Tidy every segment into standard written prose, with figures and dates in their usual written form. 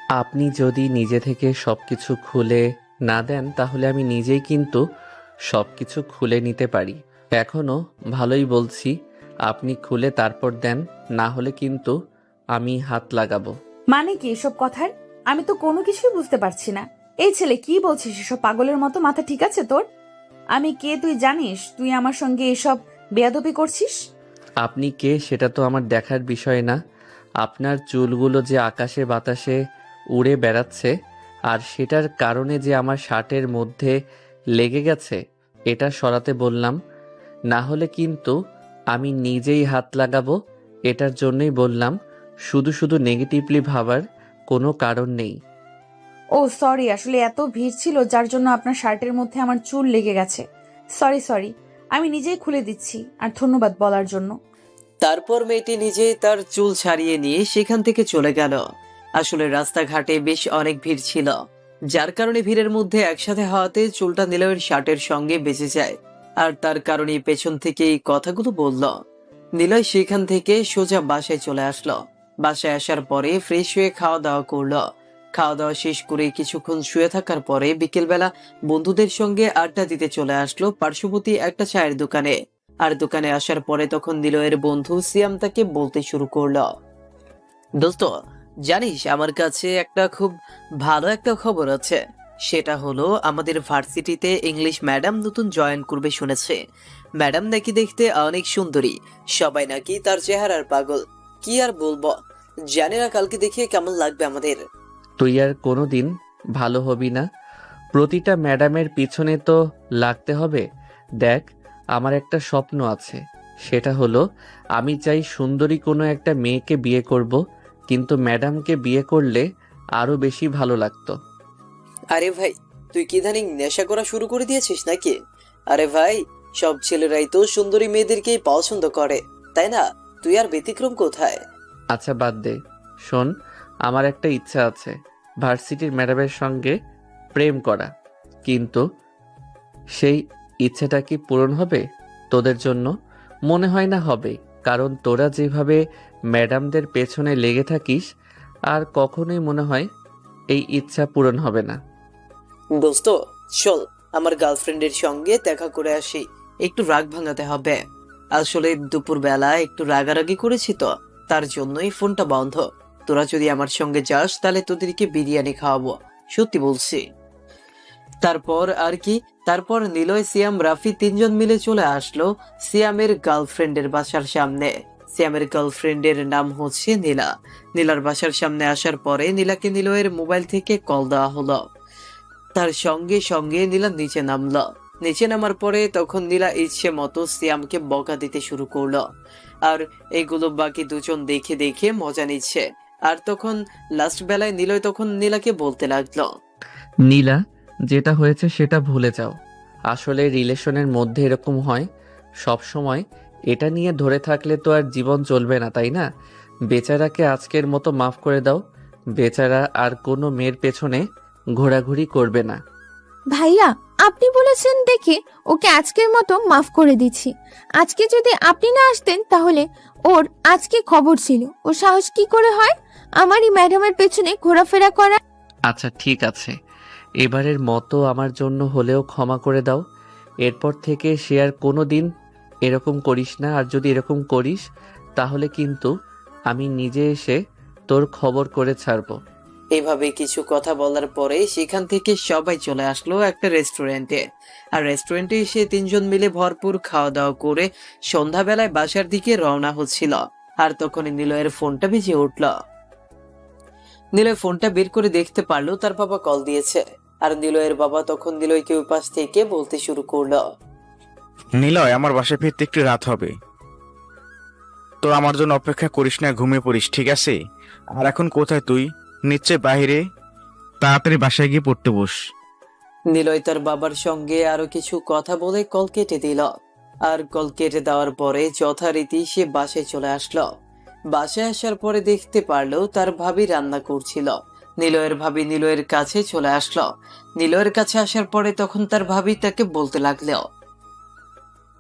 আপনি যদি নিজে থেকে সবকিছু খুলে না দেন তাহলে আমি নিজেই কিন্তু সবকিছু খুলে নিতে পারি। এখনো ভালোই বলছি, আপনি খুলে তারপর দেন, না হলে কিন্তু আমি হাত লাগাবো। মানে কি এসব কথার? আমি তো কোনো কিছুই বুঝতে পারছি না। এই ছেলে কি বলছিস এসব পাগলের মতো? মাথা ঠিক আছে তোর? আমি কে তুই জানিস? তুই আমার সঙ্গে এসব বেয়াদবি করছিস? আপনি কে সেটা তো আমার দেখার বিষয় না। আপনার চুলগুলো যে আকাশে বাতাসে উড়ে বেড়াচ্ছে আর সেটার কারণে যে আমার শার্টের মধ্যে লেগে গেছে, এটা সরাতে বললাম। না হলে কিন্তু আমি নিজেই হাত লাগাবো। এটার জন্যই বললাম, শুধু শুধু নেগেটিভলি ভাবার কোনো কারণ নেই। ও সরি, আসলে এত ভিড় ছিল যার জন্য আপনার শার্টের মধ্যে আমার চুল লেগে গেছে। সরি সরি, আমি নিজেই খুলে দিচ্ছি। আর ধন্যবাদ বলার জন্য। তারপর মেয়েটি নিজেই তার চুল ছাড়িয়ে নিয়ে সেখান থেকে চলে গেল। আসলে রাস্তাঘাটে বেশ অনেক ভিড় ছিল, যার কারণে ভিড়ের মধ্যে একসাথে হওয়াতে চুলটা নিলয়ের শার্টের সঙ্গে বেঁচে যায়। আর তার কারণে পেছন থেকে এই কথাগুলো বলল। নিলয় সেখান থেকে সোজা বাসায় চলে আসলো। বাসায় আসার পরে ফ্রেশ হয়ে খাওয়া দাওয়া করলো। খাওয়া দাওয়া শেষ করে কিছুক্ষণ শুয়ে থাকার পরে বিকেলবেলা বন্ধুদের সঙ্গে আড্ডা দিতে চলে আসলো পার্শ্ববর্তী একটা চায়ের দোকানে। আর দোকানে আসার পরে তখন নিলয়ের বন্ধু সিয়াম তাকে বলতে শুরু করলো, দোস্ত, জানিস আমার কাছে একটা খুব ভালো একটা খবর আছে। সেটা হলো আমাদের ভার্সিটিতে ইংলিশ ম্যাডাম নতুন জয়েন করবে শুনেছে। ম্যাডাম নাকি দেখতে অনেক সুন্দরী, সবাই নাকি তার চেহারার পাগল। কি আর বলবো, জানি না কালকে দেখিয়ে কেমন লাগবে আমাদের। তুই আর কোনো দিন ভালো হবি না। প্রতিটা ম্যাডামের পিছনে তো লাগতে হবে। দেখ, আমার একটা স্বপ্ন আছে। সেটা হলো, আমি চাই সুন্দরী কোনো একটা মেয়েকে বিয়ে করব, কিন্তু ম্যাডামকে বিয়ে করলে আরো বেশি ভালো লাগতো। আরে ভাই, তুই কি ইদানিং নেশা করা শুরু করে দিয়েছিস নাকি? আরে ভাই, সব ছেলেরাই তো সুন্দরী মেয়েদেরকেই পছন্দ করে, তাই না? তুই আর ব্যতিক্রম কোথায়? আচ্ছা বাদ দে, শোন, আমার একটা ইচ্ছা আছে ভার্সিটির ম্যাডামের সঙ্গে প্রেম করা। কিন্তু সেই ইচ্ছেটা কি পূরণ হবে তোদের জন্য? মনে হয় না হবে, কারণ তোরা যেভাবে ম্যাডামদের পেছনে লেগে থাকিস, আর কখনোই মনে হয় এই ইচ্ছা পূরণ হবে না। দোস্ত, চল আমার গার্লফ্রেন্ডের সঙ্গে দেখা করে আসি, একটু রাগ ভাঙাতে হবে। আসলে দুপুর বেলা একটু রাগারাগি করেছি তো, তার জন্যই ফোনটা বন্ধ। তোরা যদি আমার সঙ্গে যাস তাহলে তোদেরকে বিরিয়ানি খাওয়াবো, সত্যি বলছি। তারপর আর কি, তারপর নিলয়, সিয়াম, রাফি তিনজন মিলে চলে আসলো সিয়ামের গার্লফ্রেন্ডের বাসার সামনে। সিয়ামের গার্লফ্রেন্ডের নাম হচ্ছে নীলা। নীলার বাসার সামনে আসার পরে নীলাকে নিলয়ের মোবাইল থেকে কল দেওয়া হলো। তার সঙ্গে সঙ্গে নীলা নিচে নামলো। নিচে নামার পরে তখন নীলা ইচ্ছে মতো সিয়ামকে বকা দিতে শুরু করলো। আর এগুলো বাকি দুজন দেখে দেখে মজা নিচ্ছে। আর তখন লাস্ট বেলায় নিলয় তখন নীলাকে বলতে লাগলো, নীলা, যেটা হয়েছে সেটা ভুলে যাও। আসলে রিলেশনের মধ্যে এরকম হয় সব সময়। এটা নিয়ে ধরে থাকলে তো আর জীবন চলবে না, তাই না? বেচারাকে আজকের মতো মাফ করে দাও। বেচারা আর কোনো মেয়ের পেছনে ঘোরাঘুরি করবে না। ভাইয়া, আপনি বলেছেন দেখে ওকে আজকের মতো মাফ করে দিচ্ছি। আজকে যদি আপনি না আসতেন তাহলে ওর আজকে খবর ছিল। ও সাহস কি করে হয় আমারই ম্যাডামের পেছনে ঘোরাফেরা করা? আচ্ছা ঠিক আছে, এবারের মতো আমার জন্য হলেও ক্ষমা করে দাও। এরপর থেকে সে আর কোনো দিন এরকম করিস না। আর যদি এরকম করিস তাহলে কিন্তু আমি নিজে এসে তোর খবর করে ছাড়বো। এভাবে কিছু কথা বলার পরে সেখান থেকে সবাই চলে আসলো একটা রেস্টুরেন্টে। আর রেস্টুরেন্টে এসে তিনজন মিলে ভরপুর খাওয়া দাওয়া করে সন্ধ্যাবেলায় বাসার দিকে রওনা হচ্ছিল। আর তখন নিলয়ের ফোনটা বেজে উঠল। নিলয় ফোনটা বের করে দেখতে পারলো তার বাবা কল দিয়েছে। আর নিলয়ের বাবা তখন নিলয়কে ওই পাশ থেকে বলতে শুরু করলো, নিলয়, আমার বাসায় ফিরতে একটু রাত হবে। তো আমার জন্য অপেক্ষা করিস না, ঘুমিয়ে পড়িস, ঠিক আছে? আর এখন কোথায় তুই? নিশ্চয় বাইরে। তাড়াতাড়ি বাসায় গিয়ে পড়তে বস। নিলয় তার বাবার সঙ্গে আরো কিছু কথা বলে কল কেটে দিল। আর কল কেটে দেওয়ার পরে যথারীতি সে বাসায় চলে আসলো। বাসায় আসার পরে দেখতে পারলো তার ভাবি রান্না করছিল। নিলয়ের ভাবি নিলয়ের কাছে চলে আসলো। নিলয়ের কাছে আসার পরে তখন তার ভাবি তাকে বলতে লাগলো,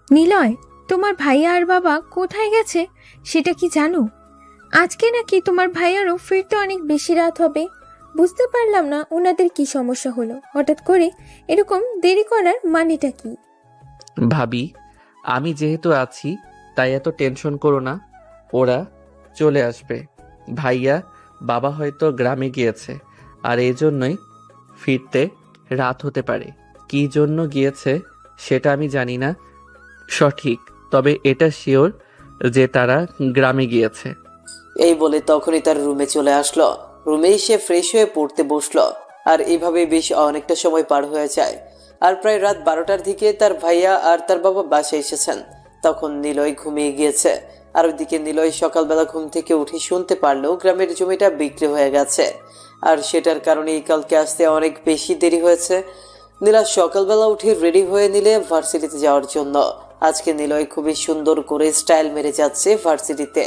নিলয়, তোমার ভাইয়া আর বাবা কোথায় গেছে সেটা কি জানো? আজকে নাকি তোমার ভাইয়ারও ফিরতে অনেক বেশি রাত হবে। বুঝতে পারলাম না ওনাদের কি সমস্যা হলো, হঠাৎ করে এরকম দেরি করার মানেটা কি? ভাবি, আমি যেহেতু আছি তাই এত টেনশন করো না। ওরা চলে আসবে। ভাইয়া বাবা হয়তো গ্রামে গিয়েছে, আর এই জন্যই ফিরতে রাত হতে পারে। কী জন্য গিয়েছে সেটা আমি জানি না সঠিক, তবে এটা শিওর যে তারা গ্রামে গিয়েছে। এই বলে তখনই তার রুমে চলে আসলো। রুমে এসে ফ্রেশ হয়ে পড়তে বসলো। আর এভাবে বেশ অনেকটা সময় পার হয়ে যায়। আর প্রায় রাত 12টার দিকে তার ভাইয়া আর তার বাবা বাসায় এসেছেন। তখন নিলয় ঘুমিয়ে গিয়েছে। আর ওইদিকে নিলয় সকালবেলা ঘুম থেকে উঠে শুনতে পারলো গ্রামের জমিটা বিক্রি হয়ে গেছে। আর সেটার কারণেই কালকে আসতে অনেক বেশি দেরি হয়েছে। নীলা সকালবেলা উঠে রেডি হয়ে নিলে ভার্সিটিতে যাওয়ার জন্য। আজকে নিলয় খুবই সুন্দর করে স্টাইল মেরে যাচ্ছে ভার্সিটিতে।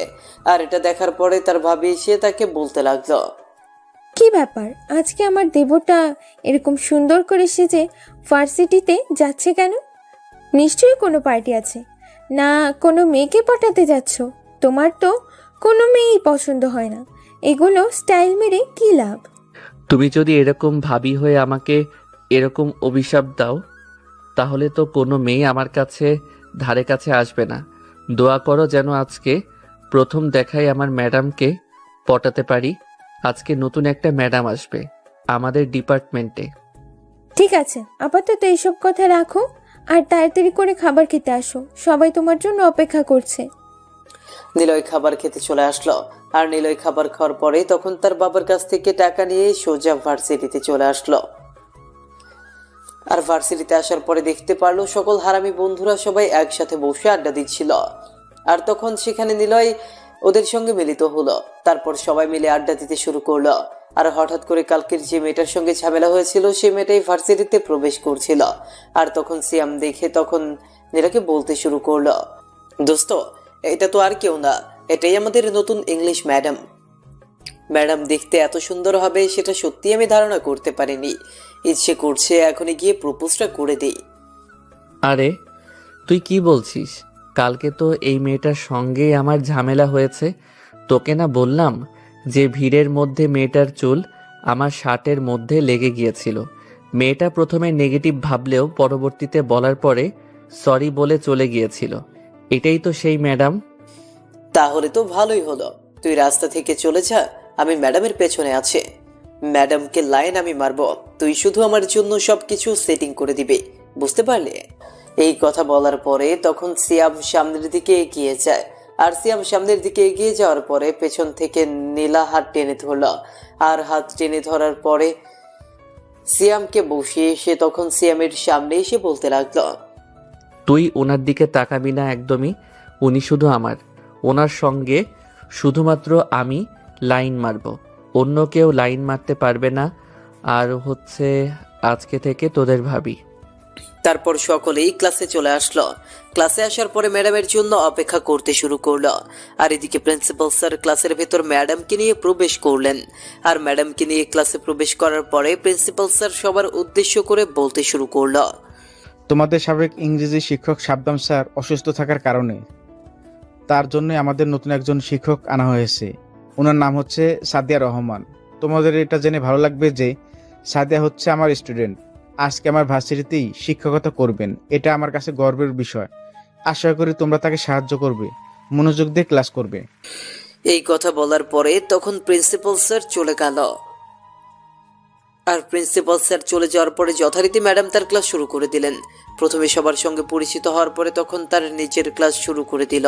আর এটা দেখার পরে তার ভাবি এসে তাকে বলতে লাগলো, কি ব্যাপার, আজকে আমার দেবটা এরকম সুন্দর করে সেজে ভার্সিটিতে যাচ্ছে কেন? নিশ্চয়ই কোনো পার্টি আছে, না কোনো মেয়েকে পটাতে যাচ্ছ? তোমার তো কোনো মেয়েই পছন্দ হয় না, এগুলো স্টাইল মেরে কি লাভ? তুমি যদি এরকম ভাবি হয়ে আমাকে এরকম অভিশাপ দাও, তাহলে তো কোনো মেয়ে আমার কাছে ধারে কাছে আসবে না। দোয়া করো যেন আজকে প্রথম দেখায় আমার ম্যাডামকে পটাতে পারি। আজকে নতুন একটা ম্যাডাম আসবে আমাদের ডিপার্টমেন্টে। ঠিক আছে, আপাতত এইসব কথা রাখো আর তাড়াতাড়ি করে খাবার খেতে আসো, সবাই তোমার জন্য অপেক্ষা করছে। নিলয় খাবার খেতে চলে আসলো। আর নিলয় খাবার খাওয়ার পরে তখন তার বাবার কাছ থেকে টাকা নিয়ে সোজা ভার্সিটিতে চলে আসলো। আর ভার্সিটিতে আসার পরে দেখতে পারলো সকল হারামি বন্ধুরা সবাই একসাথে বসে আড্ডা দিচ্ছিল। আর তখন সেখানে নিলয় ওদের সঙ্গে মিলিত হলো। তারপর সবাই মিলে আড্ডা দিতে শুরু করলো। আর হঠাৎ করে কালকের যে মেয়েটার সঙ্গে ঝামেলা হয়েছিল সেই মেয়েটাই ভার্সিটিতে প্রবেশ করছিল। আর তখন সিয়াম দেখে তখন নীলাকে বলতে শুরু করলো, দোস্ত, এটা তো আর কেউ না, এটাই আমাদের নতুন ইংলিশ ম্যাডাম। ম্যাডাম দেখতে এত সুন্দর হবে সেটা সত্যি আমি ধারণা করতে পারিনি। ইচ্ছে করছে এখনই গিয়ে প্রপোজটা করে দেই। আরে তুই কি বলছিস? কালকে তো এই মেয়েটার সঙ্গেই আমার ঝামেলা হয়েছে। তোকে না বললাম যে ভিড়ের মধ্যে মেয়েটার চুল আমার শার্টের মধ্যে লেগে গিয়েছিল। মেয়েটা প্রথমে নেগেটিভ ভাবলেও পরবর্তীতে বলার পরে সরি বলে চলে গিয়েছিল। এটাই তো সেই ম্যাডাম। তাহলে তো ভালোই হলো, তুই রাস্তা থেকে চলে যা, আমি ম্যাডামের পেছনে আছি। ম্যাডামকে লাইন আমি মারবো, তুই শুধু আমার জন্য সবকিছু সেটিং করে দিবি, বুঝতে পারলে? এই কথা বলার পরে তখন সিয়াম সামনের দিকে এগিয়ে যায়। আর সিয়াম সামনের দিকে এগিয়ে যাওয়ার পরে পেছন থেকে নীলা হাত টেনে ধরল। আর হাত টেনে ধরার পরে সিয়ামকে বসিয়ে সে তখন সিয়ামের সামনে এসে বলতে লাগলো, তুই ওনার দিকে তাকাবি না একদমই। উনি শুধু আমার। ওনার সঙ্গে শুধুমাত্র আমি লাইন মারব, অন্য কেউ লাইন মারতে পারবে না। আর হচ্ছে আজকে থেকে তোদের ভাবি। তারপর সকলেই ক্লাসে চলে আসলো। ক্লাসে আসার পরে ম্যাডামের জন্য অপেক্ষা করতে শুরু করলো। আর এদিকে প্রিন্সিপাল স্যার ক্লাসের ভেতর ম্যাডামকে নিয়ে প্রবেশ করলেন। আর ম্যাডামকে নিয়ে ক্লাসে প্রবেশ করার পরে প্রিন্সিপাল স্যার সবার উদ্দেশ্য করে বলতে শুরু করলো, তোমাদের সাবেক ইংরেজি শিক্ষক শাবনাম স্যার অসুস্থ থাকার কারণে তার জন্য আমাদের নতুন একজন শিক্ষক আনা হয়েছে। ওনার নাম হচ্ছে সাদিয়া রহমান। তোমাদের এটা জেনে ভালো লাগবে যে সাদিয়া হচ্ছে আমার স্টুডেন্ট, আজকে আমার ভার্সিটিতেই শিক্ষকতা করবেন। এটা আমার কাছে গর্বের বিষয়। আশা করি তোমরা তাকে সাহায্য করবে, মনোযোগ দিয়ে ক্লাস করবে। এই কথা বলার পরে তখন প্রিন্সিপাল স্যার চলে গেল। আর প্রিন্সিপাল স্যার চলে যাওয়ার পরে যথারীতি ম্যাডাম তার ক্লাস শুরু করে দিলেন। প্রথমে সবার সঙ্গে পরিচিত হওয়ার পরে তখন তার নিজের ক্লাস শুরু করে দিল।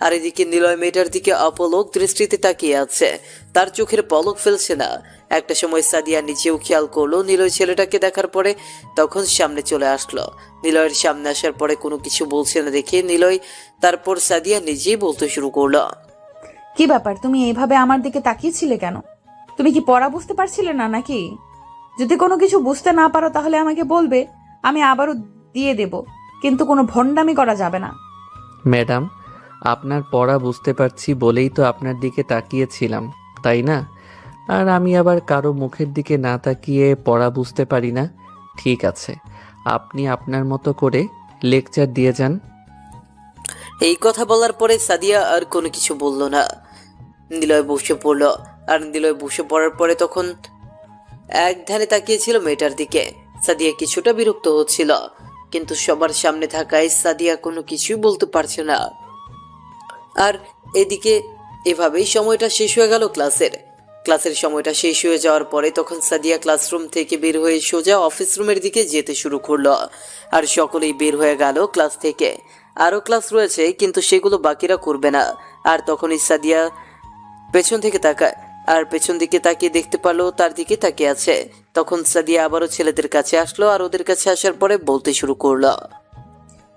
আর এদিকে নিলয় মেয়েটার দিকে অপলক দৃষ্টিতে তাকিয়ে আছে, তার চোখের পলক ফেলছে না। একটা সময় সাদিয়া নিজেও খেয়াল করলো নিলয় ছেলেটাকে দেখার পরে তখন সামনে চলে আসলো। নিলয়ের সামনে আসার পরে কোনো কিছু বলছে না দেখে নিলয় তারপর সাদিয়া নিজেই বলতে শুরু করলো, কি ব্যাপার, তুমি এইভাবে আমার দিকে তাকিয়েছিলে কেন? তুমি কি পড়া বুঝতে পারছিলে না নাকি? যদি কোনো কিছু বুঝতে না পারো তাহলে আমাকে বলবে, আমি আবারও দিয়ে দেব, কিন্তু কোনো ভণ্ডামি করা যাবে না। ম্যাডাম, আপনার পড়া বুঝতে পারছি বলেই তো আপনার দিকে তাকিয়েছিলাম, তাই না? আর আমি আবার কারো মুখের দিকে না তাকিয়ে পড়া বুঝতে পারি না। ঠিক আছে, আপনি আপনার মতো করে লেকচার দিয়ে যান। এই কথা বলার পরে সাদিয়া আর কোনো কিছু বলল না। নিলয় বসে পড়ল। আর নিলয় বসে পড়ার পরে তখন এক ধ্যানে তাকিয়েছিল মেয়েটার দিকে। সাদিয়া কিছুটা বিরক্ত হচ্ছিল, কিন্তু সবার সামনে থাকায় সাদিয়া কোনো কিছুই বলতে পারছে না। আর এদিকে এভাবেই সময়টা শেষ হয়ে গেল ক্লাসের সময়টা শেষ হয়ে যাওয়ার পরে তখন সাদিয়া ক্লাসরুম থেকে বের হয়ে সোজা অফিস রুমের দিকে যেতে শুরু করলো। আর সকলেই বের হয়ে গেল ক্লাস থেকে। আরও ক্লাস রয়েছে, কিন্তু সেগুলো বাকিরা করবে না। আর তখনই সাদিয়া পেছন থেকে তাকায়, আর পেছন দিকে তাকিয়ে দেখতে পারলো তার দিকে তাকিয়ে আছে। তখন সাদিয়া আবারও ছেলেদের কাছে আসলো, আর ওদের কাছে আসার পরে বলতে শুরু করলো।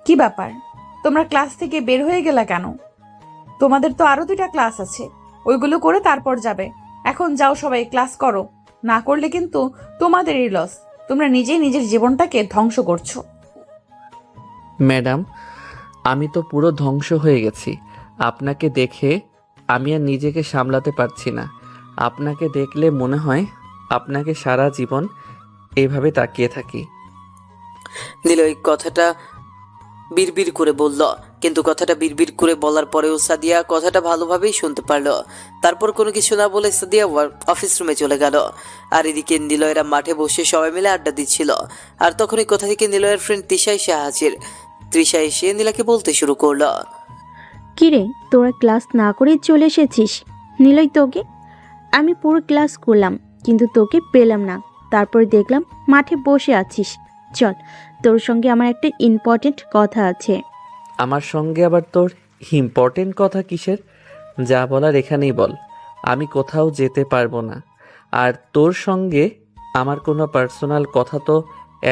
কি ব্যাপার, তোমরা ক্লাস থেকে বের হয়ে গেলা কেন? তোমাদের তো আরো 2টা ক্লাস আছে, ওইগুলো করে তারপর যাবে। এখন যাও সবাই, ক্লাস করো। না করলে কিন্তু তোমাদেরই লস। তোমরা নিজেই নিজের জীবনটাকে ধ্বংস করছো। ম্যাডাম, আমি তো পুরো ধ্বংস হয়ে গেছি। আপনাকে দেখে আমি আর নিজেকে সামলাতে পারছি না। আপনাকে দেখলে মনে হয় আপনাকে সারা জীবন এইভাবে তাকিয়ে থাকি। নিলয় কথাটা বিড়বিড় করে বলল, কিন্তু কথাটা বিড়বিড় করে বলার পরেও সাদিয়া কথাটা ভালোভাবেই শুনতে পারলো। তারপর কোনো কিছু না বলে সাদিয়া অফিস রুমে চলে গেল। আর এদিকে নিলয়রা মাঠে বসে সবাই মিলে আড্ডা দিচ্ছিল। আর তখনই কোথা থেকে নিলয়ের ফ্রেন্ড তৃষা এসে হাজির। তৃষা এসে নীলাকে বলতে শুরু করলো। কিরে, তোরা ক্লাস না করে চলে এসেছিস? নিলয়, তোকে আমি পুরো ক্লাস করলাম, কিন্তু তোকে পেলাম না। তারপর দেখলাম মাঠে বসে আছিস। চল, তোর সঙ্গে আমার একটা ইম্পর্টেন্ট কথা আছে। আমার সঙ্গে আবার তোর ইম্পর্টেন্ট কথা কিসের? যা বলার এখানেই বল। আমি কোথাও যেতে পারবো না। আর তোর সঙ্গে আমার কোনো পার্সোনাল কথা তো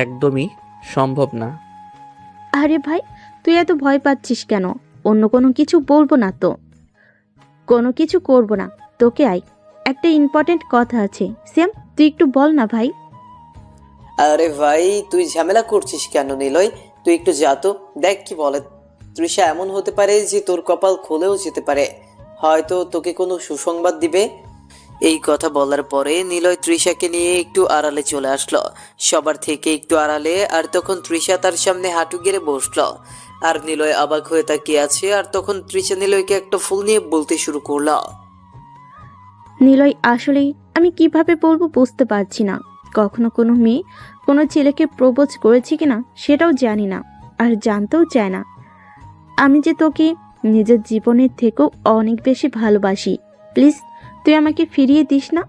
একদমই সম্ভব না। আরে ভাই, তুই এত ভয় পাচ্ছিস কেন? অন্য কোনো কিছু বলবো না তো, কোনো কিছু করব না। তোকে একটা ইম্পর্টেন্ট কথা আছে। সেম, তুই একটু বল না ভাই। আরে ভাই, তুই ঝামেলা করছিস কেন নিলয়? তুই একটু যা তো, দেখ কি বলে। তৃষা এমন হতে পারে যে তোর কপাল খুলেও যেতে পারে, হয়তো তোকে কোনো সুসংবাদ দিবে। এই কথা বলার পরে নিলয় তৃষাকে নিয়ে একটু আড়ালে চলে আসলো, সবার থেকে একটু আড়ালে। আর তখন তৃষা তার সামনে হাঁটু গেড়ে বসলো। আর নিলয় অবাক হয়ে তাকিয়ে আছে। আর তখন তৃষা নিলয়কে একটা ফুল নিয়ে বলতে শুরু করলো। নিলয়, আসলেই আমি কিভাবে বলবো বুঝতে পারছি না। কখনো কোনো মেয়ে কোনো ছেলেকে প্রপোজ করেছে কিনা সেটাও জানি না, আর জানতেও চায় না। আমি যে তোকে নিজের জীবনের থেকেও অনেক বেশি ভালোবাসি। প্লিজ, তুই আমাকে ফিরিয়ে দিস না।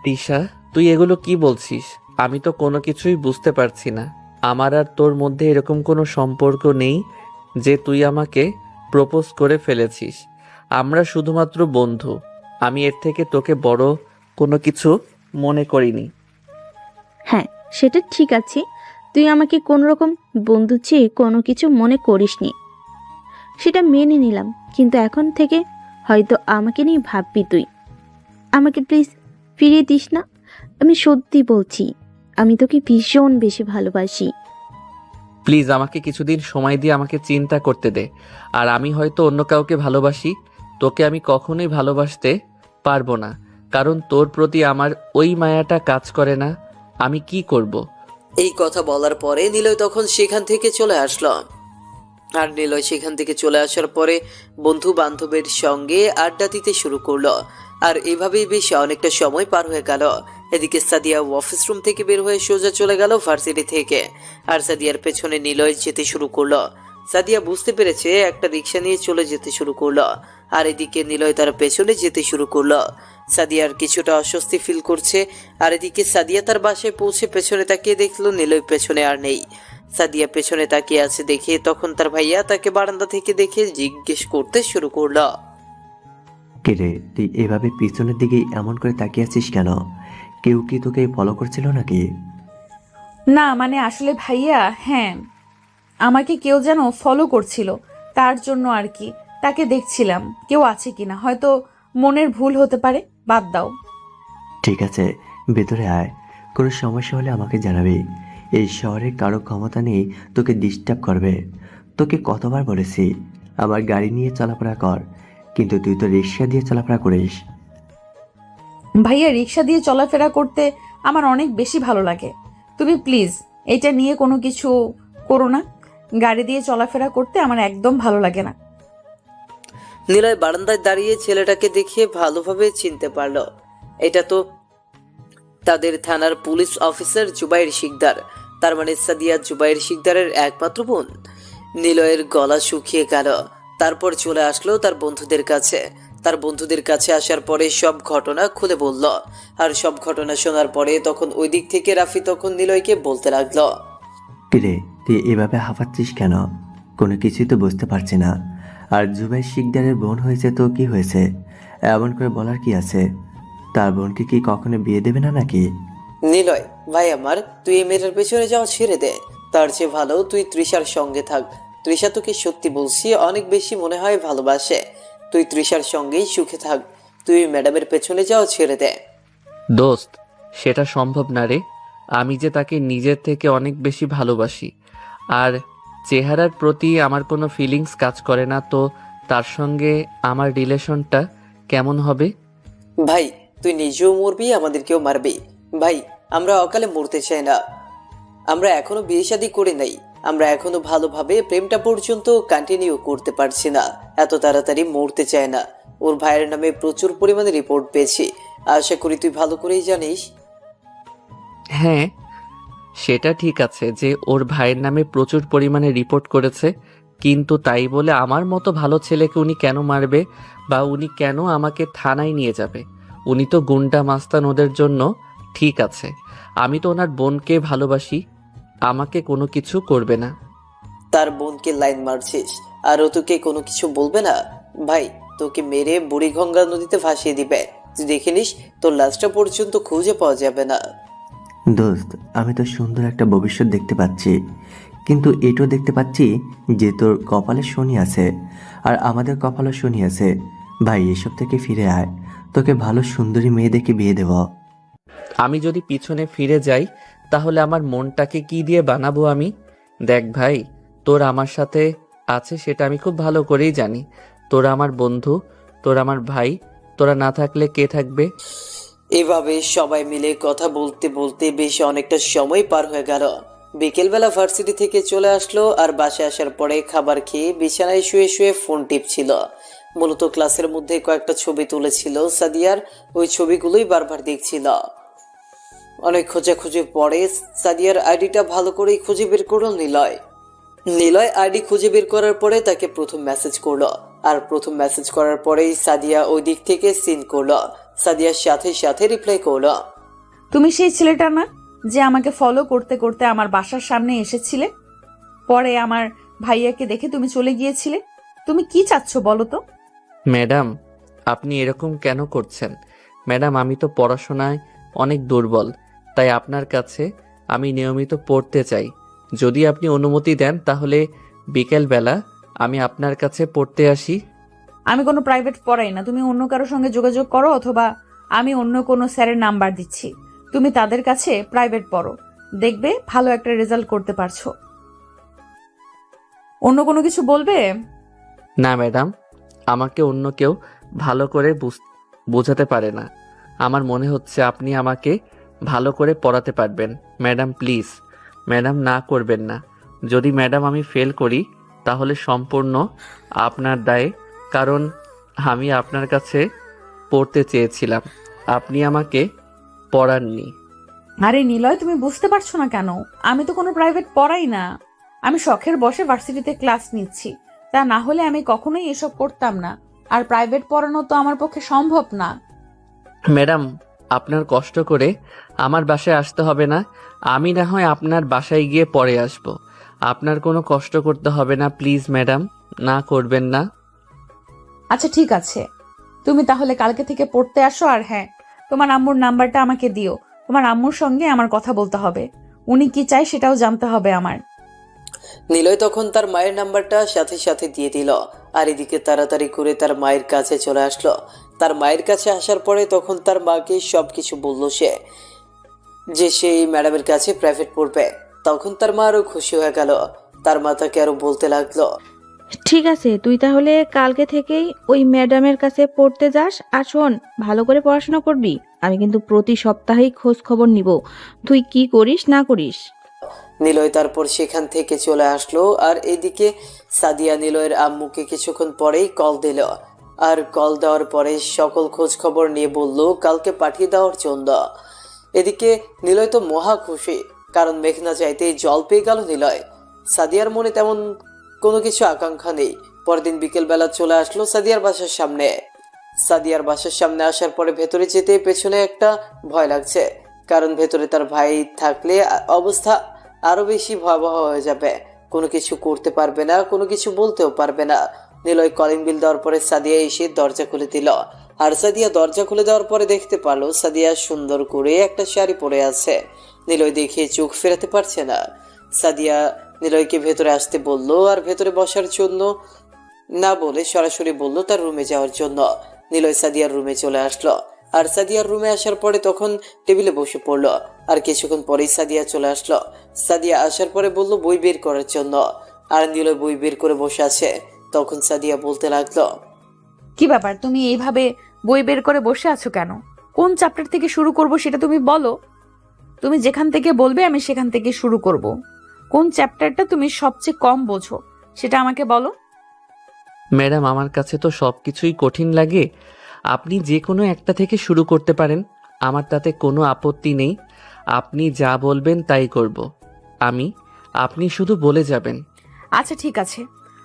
তিশা, তুই এগুলো কি বলছিস? আমি তো কোনো কিছুই বুঝতে পারছি না। আমার আর তোর মধ্যে এরকম কোনো সম্পর্ক নেই যে তুই আমাকে প্রপোজ করে ফেলেছিস। আমরা শুধুমাত্র বন্ধু। আমি এর থেকে তোকে বড় কোনো কিছু মনে করিনি। হ্যাঁ, সেটা ঠিক আছে। তুই আমাকে কোনো রকম বন্ধু চেয়ে কোনো কিছু মনে করিসনি, সেটা মেনে নিলাম। কিন্তু এখন থেকে হয়তো আমাকে নিয়ে ভাববি তুই। আমাকে প্লিজ ফিরিয়ে দিস না। আমি সত্যি বলছি, আমি তোকে ভীষণ বেশি ভালোবাসি। প্লিজ আমাকে কিছুদিন সময় দিয়ে আমাকে চিন্তা করতে দে। আর আমি হয়তো অন্য কাউকে ভালোবাসি, তোকে আমি কখনোই ভালোবাসতে পারবো না, কারণ তোর প্রতি আমার ওই মায়াটা কাজ করে না। আমি কি করব? এই কথা বলার পরে নিলয় তখন সেখান থেকে চলে আসলো। আর নিলয় সেখান থেকে চলে আসার পরে বন্ধু বান্ধবের সঙ্গে আড্ডা দিতে শুরু করলো। আর এভাবেই বেশ অনেকটা সময় পার হয়ে গেল। এদিকে সাদিয়া অফিস রুম থেকে বের হয়ে সোজা চলে গেল ভার্সিটি থেকে। আর সাদিয়ার পেছনে নিলয় যেতে শুরু করলো। সাদিয়া বুঝতে পেরেছে, একটা রিক্সা নিয়ে চলে যেতে শুরু করলো। আর এদিকে নিলয় তার পেছনে যেতে শুরু করলো। সাদিয়ার কিছুটা অস্বস্তি ফিল করছে। আর এদিকে সাদিয়া তার বাসায় পৌঁছে পেছনে তাকিয়ে দেখলো নিলয় পেছনে আর নেই। সাদিয়া পেছনে তাকিয়ে আছে দেখে তখন তার ভাইয়া তাকে বারান্দা থেকে দেখে জিজ্ঞেস করতে শুরু করলো। কিরে, তুই এভাবে পিছনের দিকে এমন করে তাকিয়ে আছিস কেন? কেউ কি তোকে ফলো করছিল নাকি? না মানে আসলে ভাইয়া, হ্যাঁ, আমাকে কেউ যেন ফলো করছিল, তার জন্য আর কি। তাকে দেখছিলাম কেউ আছে কিনা, হয়তো মনের ভুল হতে পারে। বাদ দাও। ঠিক আছে, ভেতরে আয়। কোনো সমস্যা হলে আমাকে জানাবি। এই শহরে কারো ক্ষমতা নেই তোকে ডিস্টার্ব করবে। তোকে কতবার বলেছি আমার গাড়ি নিয়ে চলাফেরা কর, কিন্তু তুই তো রিক্সা দিয়ে চলাফেরা করিস। ভাইয়া, রিক্সা দিয়ে চলাফেরা করতে আমার অনেক বেশি ভালো লাগে। তুমি প্লিজ এটা নিয়ে কোনো কিছু করো না। গাড়ি দিয়ে চলাফেরা করতে আমার একদম ভালো লাগে না। নিলয় বারান্দায় দাঁড়িয়ে ছেলেটাকে দেখে ভালোভাবে চিনতে পারলো। এটা তো তাদের থানার পুলিশ অফিসার জুবাইর শিকদার, তার মানে সাদিয়া জুবাইর শিকদারের একমাত্র বোন। নিলয়ের গলা শুকিয়ে গেল। তারপর চলে আসলো তার বন্ধুদের কাছে। তার বন্ধুদের কাছে আসার পরে সব ঘটনা খুলে বলল। আর সব ঘটনা শোনার পরে তখন ওই দিক থেকে রাফি তখন নিলয়কে বলতে লাগলো, কিরে তুই এভাবে হাঁপাচ্ছিস কেন? কোনো কিছুই তো বুঝতে পারছি না। আর জুবাই শিকদারের বোন হয়েছে তো কি হয়েছে? এমন করে বলার কি আছে? তার বোনকে কি কখনো বিয়ে দেবে না নাকি? নিলয় ভাই আমার, তুই এই মেয়েটার পেছনে যাওয়া ছেড়ে দে। তার চেয়ে ভালো তুই তৃষার সঙ্গে থাক। তৃষা তোকে সত্যি বলছি অনেক বেশি মনে হয় ভালোবাসে। তুই তৃষার সঙ্গেই সুখে থাক। তুই ম্যাডামের পেছনে যাওয়া ছেড়ে দে। দোস্ত, সেটা সম্ভব না রে। আমি যে তাকে নিজের থেকে অনেক বেশি ভালোবাসি। আর চেহারার প্রতি আমার কোনো ফিলিংস কাজ করে না, তো তার সঙ্গে আমার রিলেশনটা কেমন হবে? ভাই তুই নিজেও মরবি, আমাদেরকেও মারবি। ভাই আমরা অকালে মরতে চাই না। আমরা এখনো বিয়ে শাদী করে নাই। আমরা এখনো ভালোভাবে প্রেমটা পর্যন্ত কন্টিনিউ করতে পারছি না। এত তাড়াতাড়ি মরতে চায় না। ওর ভাইয়ের নামে প্রচুর পরিমাণে রিপোর্ট পেয়েছি। আশা করি তুই ভালো করেই জানিস। হ্যাঁ, সেটা ঠিক আছে যে ওর ভাইয়ের নামে প্রচুর পরিমাণে রিপোর্ট করেছে, কিন্তু তাই বলে আমার মতো ভালো ছেলেকে উনি কেন মারবে বা উনি কেন আমাকে থানায় নিয়ে যাবে? উনি তো গুন্ডা মাস্তান, ওদের জন্য ঠিক আছে। আমি তো ওনার বোনকে ভালোবাসি, আমাকে কোনো কিছু করবে না। তার বোনকে লাইন মারছিস আর ও তোকে কোনো কিছু বলবে না? ভাই তোকে মেরে বুড়িগঙ্গা নদীতে ভাসিয়ে দিবে। তুই দেখে নিস, তোর লাশটা পর্যন্ত খুঁজে পাওয়া যাবে না। দোস্ত, আমি তো সুন্দর একটা ভবিষ্যৎ দেখতে পাচ্ছি, কিন্তু এটাও দেখতে পাচ্ছি যে তোর কপালে শনি আছে আর আমাদের কপালে শনি আছে। ভাই এসব থেকে ফিরে আয়, তোকে ভালো সুন্দরী মেয়ে দেখে বিয়ে দেব। আমি যদি পিছনে ফিরে যাই তাহলে আমার মনটাকে কি দিয়ে বানাবো আমি? দেখ ভাই, তোর আমার সাথে আছে সেটা আমি খুব ভালো করেই জানি। তোরা আমার বন্ধু, তোরা আমার ভাই, তোরা না থাকলে কে থাকবে? এভাবে সবাই মিলে কথা বলতে বলতে বেশ অনেকটা সময় পার হয়ে গেল। বিকেলবেলা ভার্সিটি থেকে চলে আসলো আর বাসায় আসার পরে খাবার খেয়ে বিছানায় শুয়ে শুয়ে ফোন টিপছিল। মূলত ক্লাসের মধ্যে কয়েকটা ছবি তুলেছিল সাদিয়ার, ওই ছবিগুলোই বারবার দেখছিল। অনেক খোঁজাখুঁজির পরে সাদিয়ার আইডিটা ভালো করেই খুঁজে বের করলো নিলয়। নিলয় আইডি খুঁজে বের করার পরে তাকে প্রথম মেসেজ করলো। আর প্রথম মেসেজ করার পরেই সাদিয়া ওই দিক থেকে সিন করলো। সাদিয়ার সাথে সাথে রিপ্লাই করলো, তুমি সেই ছেলেটা না যে আমাকে ফলো করতে করতে আমার বাসার সামনে এসেছিলে? পরে আমার ভাইয়াকে দেখে তুমি চলে গিয়েছিলে। তুমি কি চাচ্ছ বলো তো? ম্যাডাম, আপনি এরকম কেন করছেন? ম্যাডাম, আমি তো পড়াশোনায় অনেক দুর্বল, তাই আপনার কাছে আমি নিয়মিত পড়তে চাই। যদি আপনি অনুমতি দেন তাহলে বিকেলবেলা আমি আপনার কাছে পড়তে আসি। আমি কোনো প্রাইভেট পড়াই না। তুমি অন্য কারোর সঙ্গে যোগাযোগ করো, অথবা আমি অন্য কোনো স্যারের নাম্বার দিচ্ছি, তুমি তাদের কাছে প্রাইভেট পড়ো। দেখবে ভালো একটা রেজাল্ট করতে পারছো। অন্য কোনো কিছু বলবে? না ম্যাডাম, আমাকে অন্য কেউ ভালো করে বোঝাতে পারে না। আমার মনে হচ্ছে আপনি আমাকে ভালো করে পড়াতে পারবেন। ম্যাডাম প্লিজ, ম্যাডাম না করবেন না। যদি ম্যাডাম আমি ফেল করি তাহলে সম্পূর্ণ আপনার দায়ে, কারণ আমি আপনার কাছে পড়তে চেয়েছিলাম, আপনি আমাকে পড়াননি। আরে নিলয়, তুমি বুঝতে পারছো না কেন? আমি তো কোনো প্রাইভেট পড়াই না। আমি শখের বসে ভার্সিটিতে ক্লাস নিচ্ছি। তা না হলে আমি কখনোই এসব করতাম না। আর প্রাইভেট পড়ানো তো আমার পক্ষে সম্ভব না। ম্যাডাম, আপনার কষ্ট করে আমার বাসায় আসতে হবে না। আমি না হয় আপনার বাসায় গিয়ে পড়ে আসব। আপনার কোনো কষ্ট করতে হবে না। প্লিজ ম্যাডাম, না করবেন না। আচ্ছা ঠিক আছে, তুমি তাহলে কালকে থেকে পড়তে আসো। আর হ্যাঁ, তোমার আম্মুর নাম্বারটা আমাকে দিও। তোমার আম্মুর সঙ্গে আমার কথা বলতে হবে। উনি কি চায় সেটাও জানতে হবে আমার। নিলয় তখন তার মায়ের নাম্বারটা সাথে সাথে দিয়ে দিল। আর এদিকে তাড়াতাড়ি করে তার মায়ের কাছে চলে আসলো। তার মায়ের কাছে আসার পরে তখন তার মাকে সবকিছু বলল সে, যে সেই ম্যাডামের কাছে প্রাইভেট পড়বে। তখন তার মা আরো খুশি হয়ে গেল। তার মা তাকে আরো বলতে লাগলো, ঠিক আছে, তুই তাহলে কালকে থেকেই ওই ম্যাডামের কাছে পড়তে যাস। আর শোন, ভালো করে পড়াশোনা করবি। আমি কিন্তু প্রতি সপ্তাহেই খোঁজ খবর নিব তুই কি করিস না করিস। নিলয় তারপর সেখান থেকে চলে আসলো। আর এদিকে সাদিয়া নিলয়ের আম্মুকে কিছুক্ষণ পরেই কল দিল। আর কল দেওয়ার পরে সকল খোঁজ খবর নিয়ে বলল কালকে পাঠিয়ে দেওয়ার জন্য। এদিকে নিলয় তো মহা খুশি, কারণ মেঘনা চাইতেই জল পেয়ে গেল নিলয়। সাদিয়ার মনে তেমন কোনো কিছু আকাঙ্ক্ষা নেই। পরদিন বিকেলবেলা চলে আসলো সাদিয়ার বাসার সামনে। সাদিয়ার বাসার সামনে আসার পরে ভেতরে যেতে পেছনে একটা ভয় লাগছে, কারণ ভেতরে তার ভাই থাকলে অবস্থা আরো বেশি ভয়াবহ হয়ে যাবে। কোনো কিছু করতে পারবে না, কোনো কিছু বলতেও পারবে না। নিলয় কলিং বিল দেওয়ার পরে সাদিয়া এসে দরজা খুলে দিল। আর সাদিয়া দরজা খুলে দেওয়ার পরে দেখতে পারলো সাদিয়া সুন্দর করে একটা শাড়ি পরে আছে। নিলয় দেখে চোখ ফেরাতে পারছে না। সাদিয়া নিলয়কে ভেতরে আসতে বলল, আর ভেতরে বসার জন্য না বলে সরাসরি বলল তার রুমে যাওয়ার জন্য। নিলয় সাদিয়ার রুমে চলে আসলো। আর সাদিয়ার রুমে আসার পরে তখন টেবিলে বসে পড়লো। আর কিছুক্ষণ পরেই সাদিয়া চলে আসলো। সাদিয়া আসার পরে বলল বই বের করার জন্য। আর নিলয় বই বের করে বসে আছে। তখন সাদিয়া বলতে লাগলো, কি ব্যাপার, তুমি এইভাবে বই বের করে বসে আছো কেন? কোন চ্যাপ্টার থেকে শুরু করব সেটা তুমি বলো। তুমি যেখান থেকে বলবে আমি সেখান থেকে শুরু করব। কোন চ্যাপ্টারটা তুমি সবচেয়ে কম বোঝো সেটা আমাকে বলো। ম্যাডাম, আমার কাছে তো সব কিছুই কঠিন লাগে। আপনি যে কোনো একটা থেকে শুরু করতে পারেন, আমার তাতে কোনো আপত্তি নেই। আপনি যা বলবেন তাই করব। আপনি শুধু বলে যাবেন। আচ্ছা ঠিক আছে,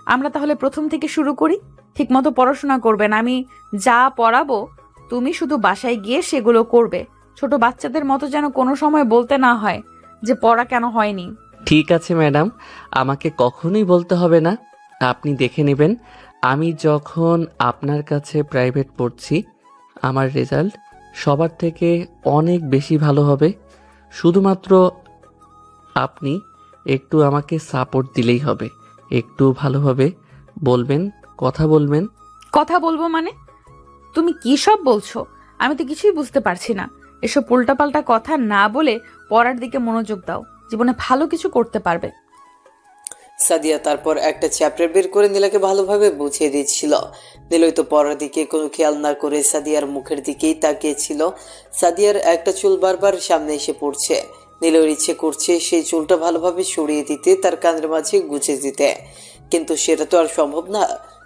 আমরা তাহলে প্রথম থেকে শুরু করি। ঠিকমতো পড়াশোনা করবেন, আমি যা পড়াবো তুমি শুধু বাসায় গিয়ে সেগুলো করবে। ছোট বাচ্চাদের মতো যেন কোনো সময় বলতে না হয় যে পড়া কেন হয়নি। ঠিক আছে ম্যাডাম, আমাকে কখনোই বলতে হবে না। আপনি দেখে নেবেন, আমি যখন আপনার কাছে প্রাইভেট পড়ছি আমার রেজাল্ট সবার থেকে অনেক বেশি ভালো হবে। শুধুমাত্র আপনি একটু আমাকে সাপোর্ট দিলেই হবে। একটু ভালোভাবে বলবেন, কথা বলবেন। কথা বলবো মানে? তুমি কি সব বলছো? আমি তো কিছুই বুঝতে পারছি না। এসব উল্টাপাল্টা কথা না বলে পড়ার দিকে মনোযোগ দাও, জীবনে ভালো কিছু করতে পারবে। সাদিয়া তারপর একটা চ্যাপ্টার বের করে নিলয়কে ভালোভাবে বুঝিয়ে দিচ্ছিল। নিলয় তো পড়ার দিকে কোনো খেয়াল না করে সাদিয়ার মুখের দিকেই তাকিয়েছিল। সাদিয়ার একটা চুল বারবার সামনে এসে পড়ছে। নিলয়ের ইচ্ছে করছে সেই চুলটা ভালোভাবে সরিয়ে দিতে, তার কানের মাঝে গুজে দিতে, কিন্তু সেটা তো আর সম্ভব না।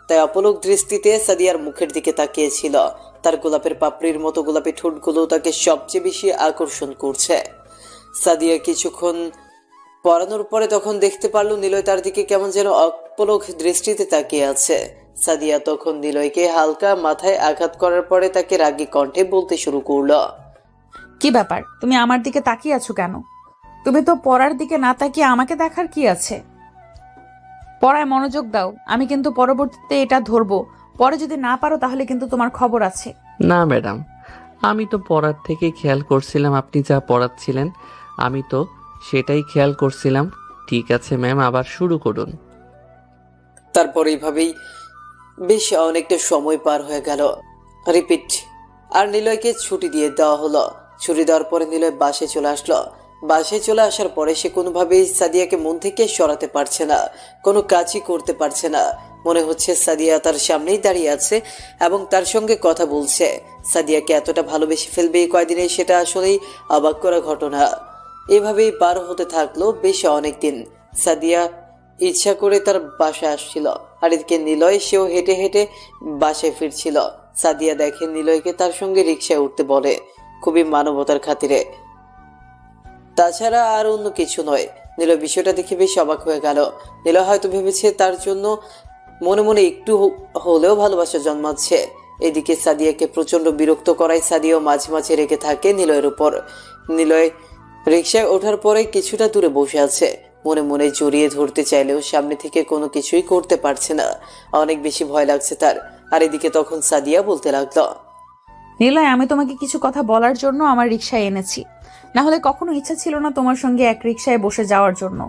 তাই অপলক দৃষ্টিতে সাদিয়ার মুখের দিকে তাকিয়েছিল। তার গোলাপের পাপড়ির মতো গোলাপি ঠোঁটগুলো তাকে সবচেয়ে বেশি আকর্ষণ করছে। সাদিয়া কিছুক্ষণ পড়ানোর পরে তখন দেখতে পারলো নিলয় তার দিকে কেমন যেন অপলক দৃষ্টিতে তাকিয়ে আছে। সাদিয়া তখন নিলয়কে হালকা মাথায় আঘাত করার পরে তাকে রাগী কণ্ঠে বলতে শুরু করলো, কি ব্যাপার, তুমি আমার দিকে তাকিয়ে আছো কেন? তুমি তো পড়ার দিকে না তাকিয়ে আমাকে দেখার কি আছে? পড়ায় মনোযোগ দাও, আমি কিন্তু পরবর্তীতে এটা ধরবো। পরে যদি না পারো তাহলে কিন্তু তোমার খবর আছে। না ম্যাডাম, আমি তো পড়ার থেকে খেয়াল করছিলাম আপনি যা পড়াচ্ছিলেন, আমি তো সেটাই খেয়াল করছিলাম। ঠিক আছে ম্যাম, আবার শুরু করুন। তারপর এইভাবেই বেশ অনেকটা সময় পার হয়ে গেল। রিপিট। আর নিলয়কে ছুটি দিয়ে দেওয়া হলো। ছুটি দেওয়ার পরে নিলয় বাসে চলে আসলো। বাসে চলে আসার পরে সে কোনোভাবেই সাদিয়াকে মন থেকে সরাতে পারছে না, কোনো কাজই করতে পারছে না। মনে হচ্ছে সাদিয়া তার সামনেই দাঁড়িয়ে আছে এবং তার সঙ্গে কথা বলছে। সাদিয়াকে এতটা ভালোবেসে ফেলবে এই কয়দিনে, সেটা আসলেই অবাক করা ঘটনা। এভাবেই পার হতে থাকলো বেশ অনেকদিন। সাদিয়া ইচ্ছা করে তার বাসায় আসছিল, আর এদিকে নিলয় সেও হেঁটে হেঁটে বাসায় ফিরছিল। সাদিয়া দেখে নিলয়কে তার সঙ্গে রিকশায় উঠতে বলে, খুবই মানবতার খাতিরে, তাছাড়া আর অন্য কিছু নয়। নিলয় বিষয়টা দেখে বেশ অবাক হয়ে গেল। নিলয় হয়তো ভেবেছে তার জন্য মনে মনে একটু হলেও ভালোবাসা জন্মাচ্ছে। এদিকে সাদিয়াকে প্রচন্ড বিরক্ত করায় সাদিয়াও মাঝে মাঝে রেগে থাকে নিলয়ের উপর। নিলয় রিকশায় ওঠার পরে কিছুটা দূরে বসে আছে। মনে মনে জড়িয়ে ধরতে চাইলেও সামনে থেকে কোনো কিছুই করতে পারছে না। অনেক বেশি ভয় লাগছে তার। আর এদিকে তখন সাদিয়া বলতে লাগলো, নিলয়, আমি তোমাকে কিছু কথা বলার জন্য আমার রিকশায় এনেছি। না হলে কখনো ইচ্ছা ছিল না তোমার সঙ্গে এক রিকশায় বসে যাওয়ার জন্য,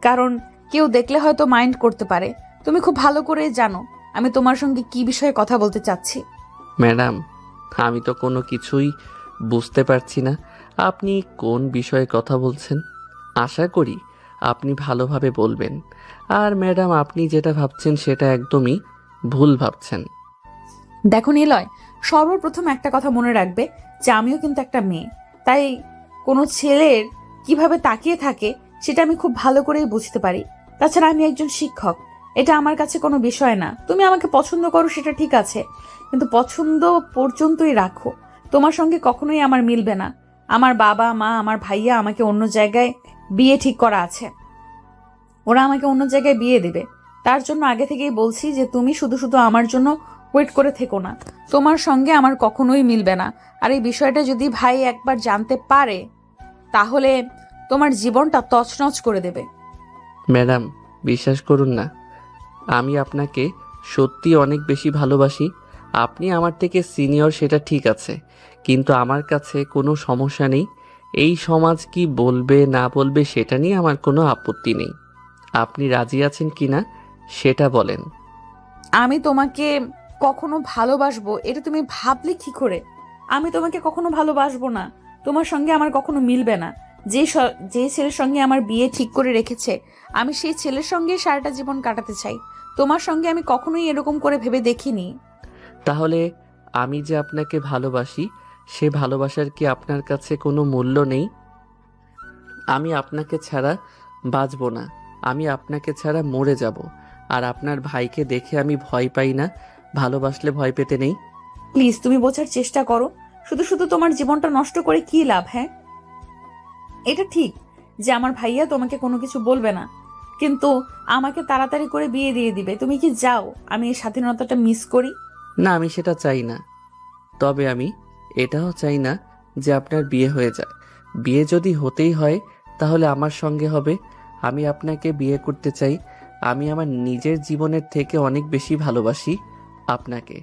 কারণ কেউ দেখলে হয়তো মাইন্ড করতে পারে। তুমি খুব ভালো করে জানো আমি তোমার সঙ্গে কি বিষয়ে কথা বলতে চাচ্ছি। ম্যাডাম, আমি তো কোনো কিছুই বুঝতে পারছি না আপনি কোন বিষয়ে কথা বলছেন। আশা করি আপনি ভালোভাবে বলবেন। আর ম্যাডাম, আপনি যেটা ভাবছেন সেটা একদমই ভুল ভাবছেন। দেখো নিলয়, সর্বপ্রথম একটা কথা মনে রাখবে যে আমিও কিন্তু একটা মেয়ে। তাই কোনো ছেলের কিভাবে তাকিয়ে থাকে সেটা আমি খুব ভালো করেই বুঝতে পারি। তাছাড়া আমি একজন শিক্ষক, এটা আমার কাছে কোনো বিষয় না। তুমি আমাকে পছন্দ করো সেটা ঠিক আছে, কিন্তু পছন্দ পর্যন্তই রাখো। তোমার সঙ্গে কখনোই আমার মিলবে না। আমার বাবা মা আমার ভাইয়া আমাকে অন্য জায়গায় বিয়ে ঠিক করা আছে। ওরা আমাকে অন্য জায়গায় বিয়ে দেবে। তার জন্য আগে থেকেই বলছি যে তুমি শুধু শুধু আমার জন্য ওয়েট করে থেকো না। তোমার সঙ্গে আমার কখনোই মিলবে না। আর এই বিষয়টা যদি ভাই একবার জানতে পারে তাহলে তোমার জীবনটা তছনছ করে দেবে। ম্যাডাম, বিশ্বাস করুন না, আমি আপনাকে সত্যি অনেক বেশি ভালোবাসি। আপনি আমার থেকে সিনিয়র সেটা ঠিক আছে, কিন্তু আমার কাছে কোনো সমস্যা নেই। এই সমাজ কি বলবে না বলবে সেটা নিয়ে আমার কোনো আপত্তি নেই। আপনি রাজি আছেন কিনা সেটা বলেন। আমি তোমাকে কখনো ভালোবাসবো এটা তুমি ভাবলে কি করে? আমি তোমাকে কখনো ভালোবাসবো না। তোমার সঙ্গে আমার কখনো মিলবে না। যে ছেলের সঙ্গে আমার বিয়ে ঠিক করে রেখেছে আমি সেই ছেলের সঙ্গে সারাটা জীবন কাটাতে চাই। তোমার সঙ্গে আমি কখনোই এরকম করে ভেবে দেখিনি। তাহলে আমি যে আপনাকে ভালোবাসি সে ভালোবাসার কি আপনার কাছে কোনো মূল্য নেই? আমি আপনাকে ছাড়া বাঁচব না। আমি আপনাকে ছাড়া মরে যাব। আর আপনার ভাইকে দেখে আমি ভয় পাই না। ভালোবাসলে ভয় পেতে নেই। প্লিজ তুমি বোঝার চেষ্টা করো। শুধু শুধু তোমার জীবনটা নষ্ট করে কি লাভ? হ্যাঁ, এটা ঠিক যে আমার ভাইয়া তোমাকে কোনো কিছু বলবে না, কিন্তু আমাকে তাড়াতাড়ি করে বিয়ে দিয়ে দিবে। তুমি কি যাও আমি এই স্বাধীনতাটা মিস করি? না, আমি সেটা চাই না। তবে আমি এটাও চাই না যে আপনার বিয়ে হয়ে যায়। বিয়ে যদি হতেই হয় তাহলে আমার সঙ্গে হবে। আমি আপনাকে বিয়ে করতে চাই। আমি আমার নিজের জীবনের থেকে অনেক বেশি ভালোবাসি আপনাকে।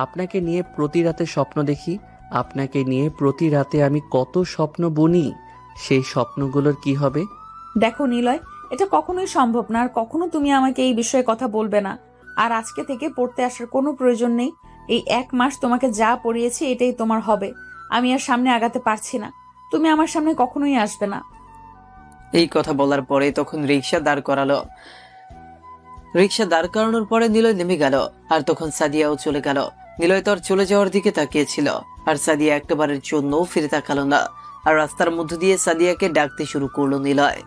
আপনাকে নিয়ে প্রতি রাতে স্বপ্ন দেখি। আপনাকে নিয়ে প্রতি রাতে আমি কত স্বপ্ন বুনি। সেই স্বপ্নগুলোর কি হবে? দেখো নিলয়, এটা কখনোই সম্ভব না। আর কখনো তুমি আমাকে এই বিষয়ে কথা বলবে না। আর আজকে থেকে পড়তে আসার কোনো প্রয়োজন নেই। এই 1 মাস তোমাকে যা পড়িয়েছি এটাই তোমার হবে। আমি আর সামনে আগাতে পারছি না। তুমি আমার সামনে কখনোই আসবে না। এই কথা বলার পরে তখন রিক্সা দাঁড় করালো। রিক্সা দাঁড় করানোর পরে নিলয় নেমে গেল। আর তখন সাদিয়াও চলে গেল। নিলয় তার চলে যাওয়ার দিকে তাকিয়েছিল, আর সাদিয়া একবারের জন্য ফিরে তাকালো না। আর রাস্তার মধ্য দিয়ে সাদিয়াকে ডাকতে শুরু করলো নিলয়।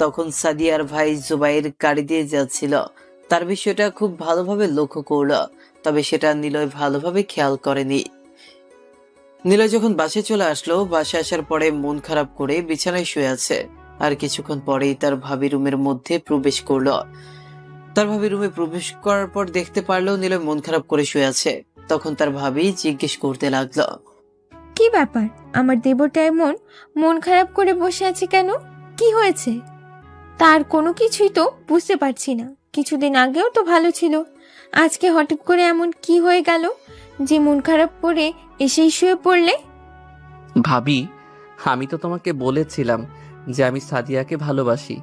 তখন সাদিয়ার ভাই জুবাইর গাড়ি দিয়ে যাচ্ছিল। তার বিষয়টা খুব ভালোভাবে লক্ষ্য করলো, তবে সেটা নিলয় ভালোভাবে খেয়াল করেনি। নিলয় যখন বাসায় চলে আসলো, বাসায় আসার পরে মন খারাপ করে বিছানায় শুয়ে আছে। আর কিছুক্ষণ পরেই তার ভাবি রুমের মধ্যে প্রবেশ করলো। তার ভাবি রুমে প্রবেশ করার পর দেখতে পারলো নিলয় মন খারাপ করে শুয়ে আছে। তখন তার ভাবি জিজ্ঞেস করতে লাগলো, কি ব্যাপার, আমার দেবরটা এমন মন খারাপ করে বসে আছে কেন? কি হয়েছে? তার কোনো কিছুই তো বুঝতে পারছি না। কিছুদিন আগেও তো ভালো ছিল, আজকে হঠাৎ করে এমন কি হয়ে গেল যে মন খারাপ করে এসেই শুয়ে পড়লে? ভাবি, আমি তো তোমাকে বলেছিলাম যে আমি সাদিয়াকে ভালোবাসি,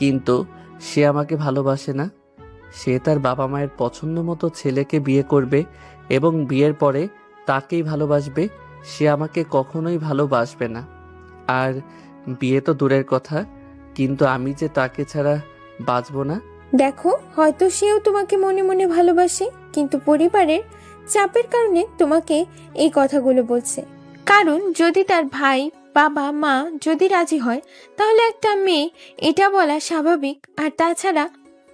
কিন্তু সে আমাকে ভালোবাসে না। সে তার বাবা মায়ের পছন্দ মতো ছেলেকে বিয়ে করবে এবং বিয়ের পরে তাকেই ভালোবাসবে। সে আমাকে কখনোই ভালোবাসবে না। আর বিয়ে তো দূরের কথা, কিন্তু আমি যে তাকে ছাড়া বাঁচব না। দেখো, হয়তো সেও তোমাকে মনে মনে ভালোবাসে, কিন্তু পরিবারের চাপের কারণে তোমাকে এই কথাগুলো বলছে। কারণ যদি তার ভাই বাবা মা যদি রাজি হয় তাহলে একটা মেয়ে এটা বলা স্বাভাবিক। আর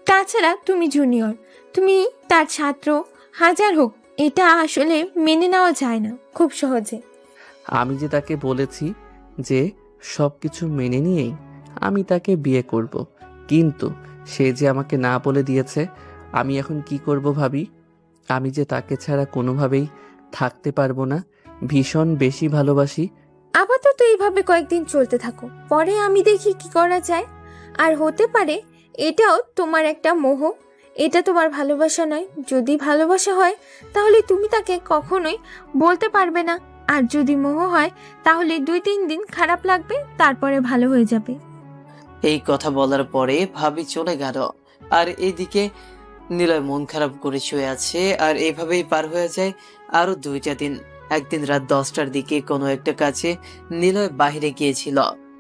তাছাড়া তুমি জুনিয়র, তুমি তার ছাত্র। হাজার হোক, এটা আসলে মেনে নেওয়া যায় না খুব সহজে। আমি যে তাকে বলেছি যে সব কিছু মেনে নিয়েই আমি তাকে বিয়ে করব, কিন্তু সে যে আমাকে না বলে দিয়েছে। আমি এখন কি করব ভাবি? আমি যে তাকে ছাড়া কোনোভাবেই থাকতে পারবো না। ভীষণ বেশি ভালোবাসি। আপাতত এইভাবে কয়েকদিন চলতে থাকো, পরে আমি দেখি কি করা যায়। আর হতে পারে এটাও তোমার একটা মোহ, এটা তোমার ভালোবাসা নয়। যদি ভালোবাসা হয় তাহলে তুমি তাকে কখনোই বলতে পারবে না। আর যদি মোহ হয় তাহলে 2-3 দিন খারাপ লাগবে, তারপরে ভালো হয়ে যাবে। এই কথা বলার পরে ভাবি চলে গেল। আর এইদিকে নিলয় মন খারাপ করে শুয়ে আছে। আর এইভাবেই পার হয়ে যায় আরো 2টা দিন। একদিন রাত 10টার দিকে কোনো একটা কাজে নিলয় বাইরে গিয়েছিল।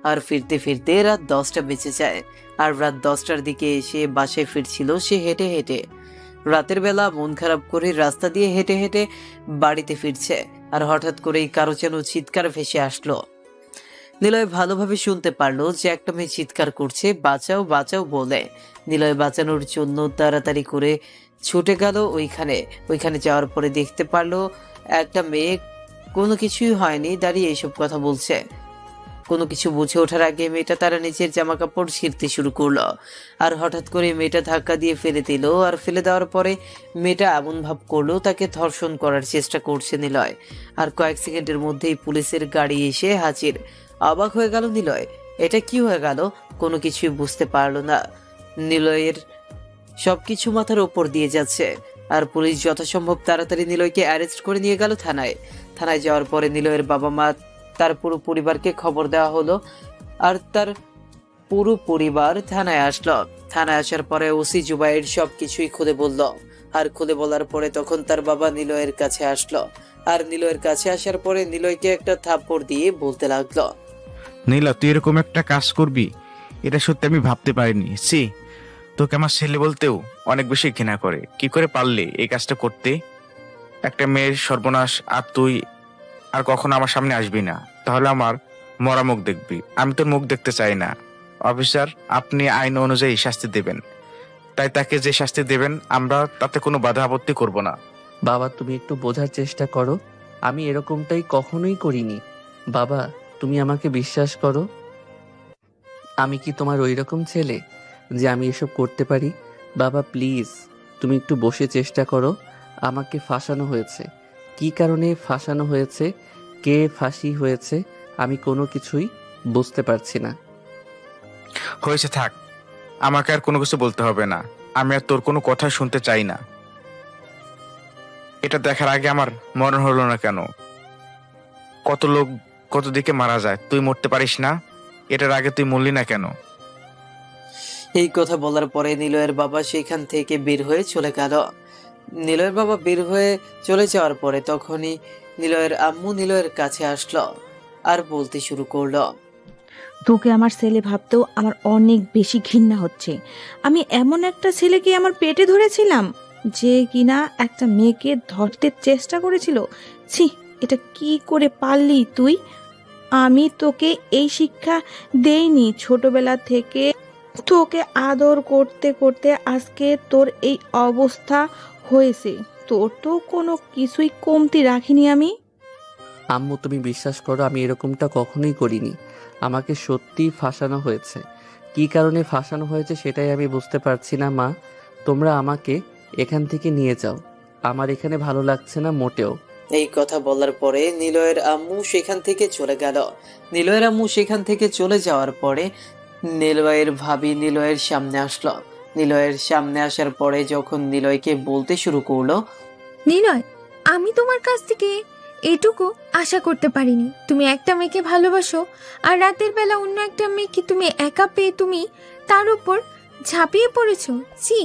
আর ফিরতে ফিরতে রাত 10টা বেজে যায়। আর রাত 10টার দিকে এসে বাসায় ফিরছিল সে হেঁটে হেঁটে। রাতের বেলা মন খারাপ করে রাস্তা দিয়ে হেঁটে হেঁটে বাড়িতে ফিরছে। আর হঠাৎ করেই কারো যেন চিৎকার ভেসে আসলো। নিলয় ভালোভাবে শুনতে পারলো যে একটা মেয়ে চিৎকার করছে, বাঁচাও বাঁচাও বলে। নিলয় বাঁচানোর জন্য তাড়াতাড়ি করে ছুটে গেল ওইখানে যাওয়ার পরে দেখতে পারলো একটা মেয়ে কোনো কিছুই হয়নি দাঁড়িয়ে এইসব কথা বলছে। কোনো কিছু বুঝে ওঠার আগে মেয়েটা তার নিজের জামা কাপড় ছিঁড়তে শুরু করলো। আর হঠাৎ করে মেয়েটা ধাক্কা দিয়ে ফেলে দিল। আর ফেলে দেওয়ার পরে মেয়েটা এমন ভাব করলো তাকে ধর্ষণ করার চেষ্টা করছে নিলয়। আর কয়েক সেকেন্ডের মধ্যেই পুলিশের গাড়ি এসে হাজির। অবাক হয়ে গেল নিলয়, এটা কি হয়ে গেল কোনো কিছুই বুঝতে পারলো না। নিলয়ের সবকিছু মাথার ওপর দিয়ে যাচ্ছে। আর পুলিশ যথাসম্ভব তাড়াতাড়ি নিলয়কে অ্যারেস্ট করে নিয়ে গেল থানায়। থানায় যাওয়ার পরে নিলয়ের বাবা মা তার পুরো পরিবারকে খবর দেওয়া হলো। আর তার পুরো পরিবার থানায় আসলো। থানায় আসার পরে ওসি জুবাইর সবকিছুই খুলে বলল। আর খুলে বলার পরে তখন তার বাবা নিলয়ের কাছে আসলো। আর নিলয়ের কাছে আসার পরে নিলয়কে একটা থাপ্পড় দিয়ে বলতে লাগলো, নীলা, তুই এরকম একটা কাজ করবি এটা সত্যি আমি ভাবতে পারিনি। সি, তোকে আমার ছেলে বলতেও অনেক বেশি ঘৃণা করে। কি করে পারলে এই কাজটা করতে? একটা মেয়ের সর্বনাশ। আর তুই আর কখনো আমার সামনে আসবি না, তাহলে আমার মরা মুখ দেখবি। আমি তোর মুখ দেখতে চাই না। অফিসার, আপনি আইন অনুযায়ী শাস্তি দেবেন, তাই তাকে যে শাস্তি দেবেন আমরা তাতে কোনো বাধা আপত্তি করব না। বাবা, তুমি একটু বোঝার চেষ্টা করো। আমি এরকমটাই কখনোই করিনি। বাবা, তুমি আমাকে বিশ্বাস করো। আমি কি তোমার ওই রকম ছেলে যে আমি এসব করতে পারি? বাবা প্লিজ, তুমি একটু বসে চেষ্টা করো। আমাকে ফাঁসানো হয়েছে, কি কারণে ফাঁসানো হয়েছে, কে ফাঁসি হয়েছে, আমি কোনো কিছুই বুঝতে পারছি না। হয়েছে, থাক, আমাকে আর কোনো কিছু বলতে হবে না। আমি আর তোর কোনো কথা শুনতে চাই না। এটা দেখার আগে আমার মরণ হলো না কেন? কত লোক কত দিকে মারা যায়, তুই মরতে পারিস না? এটার আগে তুই মরলি না কেন? এই কথা বলার পরে নিলয়ের বাবা সেখান থেকে বের হয়ে চলে গেল। নিলয়ের বাবা বের হয়ে চলে যাওয়ার পরে তখনই নিলয়ের আম্মু নিলয়ের কাছে আসলো আর বলতে শুরু করলো, তোকে আমার ছেলে ভাবতেও আমার অনেক বেশি ঘৃণা হচ্ছে। আমি এমন একটা ছেলেকে আমার পেটে ধরেছিলাম যে কিনা একটা মেয়েকে ধরতে চেষ্টা করেছিল। ছি, এটা কি করে পারলি তুই? আমি তোকে এই শিক্ষা দেইনি ছোটবেলা থেকে। তোকে আদর করতে করতে আজকে তোর এই অবস্থা হয়েছে। তোর তো কোনো কিছুই কমতি রাখিনি আমি। আম্মু, তুমি বিশ্বাস করো, আমি এরকমটা কখনোই করিনি। আমাকে সত্যিই ফাঁসানো হয়েছে। কী কারণে ফাঁসানো হয়েছে সেটাই আমি বুঝতে পারছি না। মা, তোমরা আমাকে এখান থেকে নিয়ে যাও, আমার এখানে ভালো লাগছে না মোটেও। এই কথা বলার পরে নিলয়ের আম্মু সেখান থেকে চলে গেল। নিলয়ের আম্মু সেখান থেকে চলে যাওয়ার পরে নিলয়ের ভাবি নিলয়ের সামনে আসলো। নিলয়ের সামনে আসার পরে যখন নিলয়কে বলতে শুরু করলো, নিলয়, আমি তোমার কাছ থেকে এটুকু আশা করতে পারিনি। তুমি একটা মেয়েকে ভালোবাসো আর রাতের বেলা অন্য একটা মেয়েকে তুমি একা পেয়ে তুমি তার উপর ঝাঁপিয়ে পড়েছো। জি,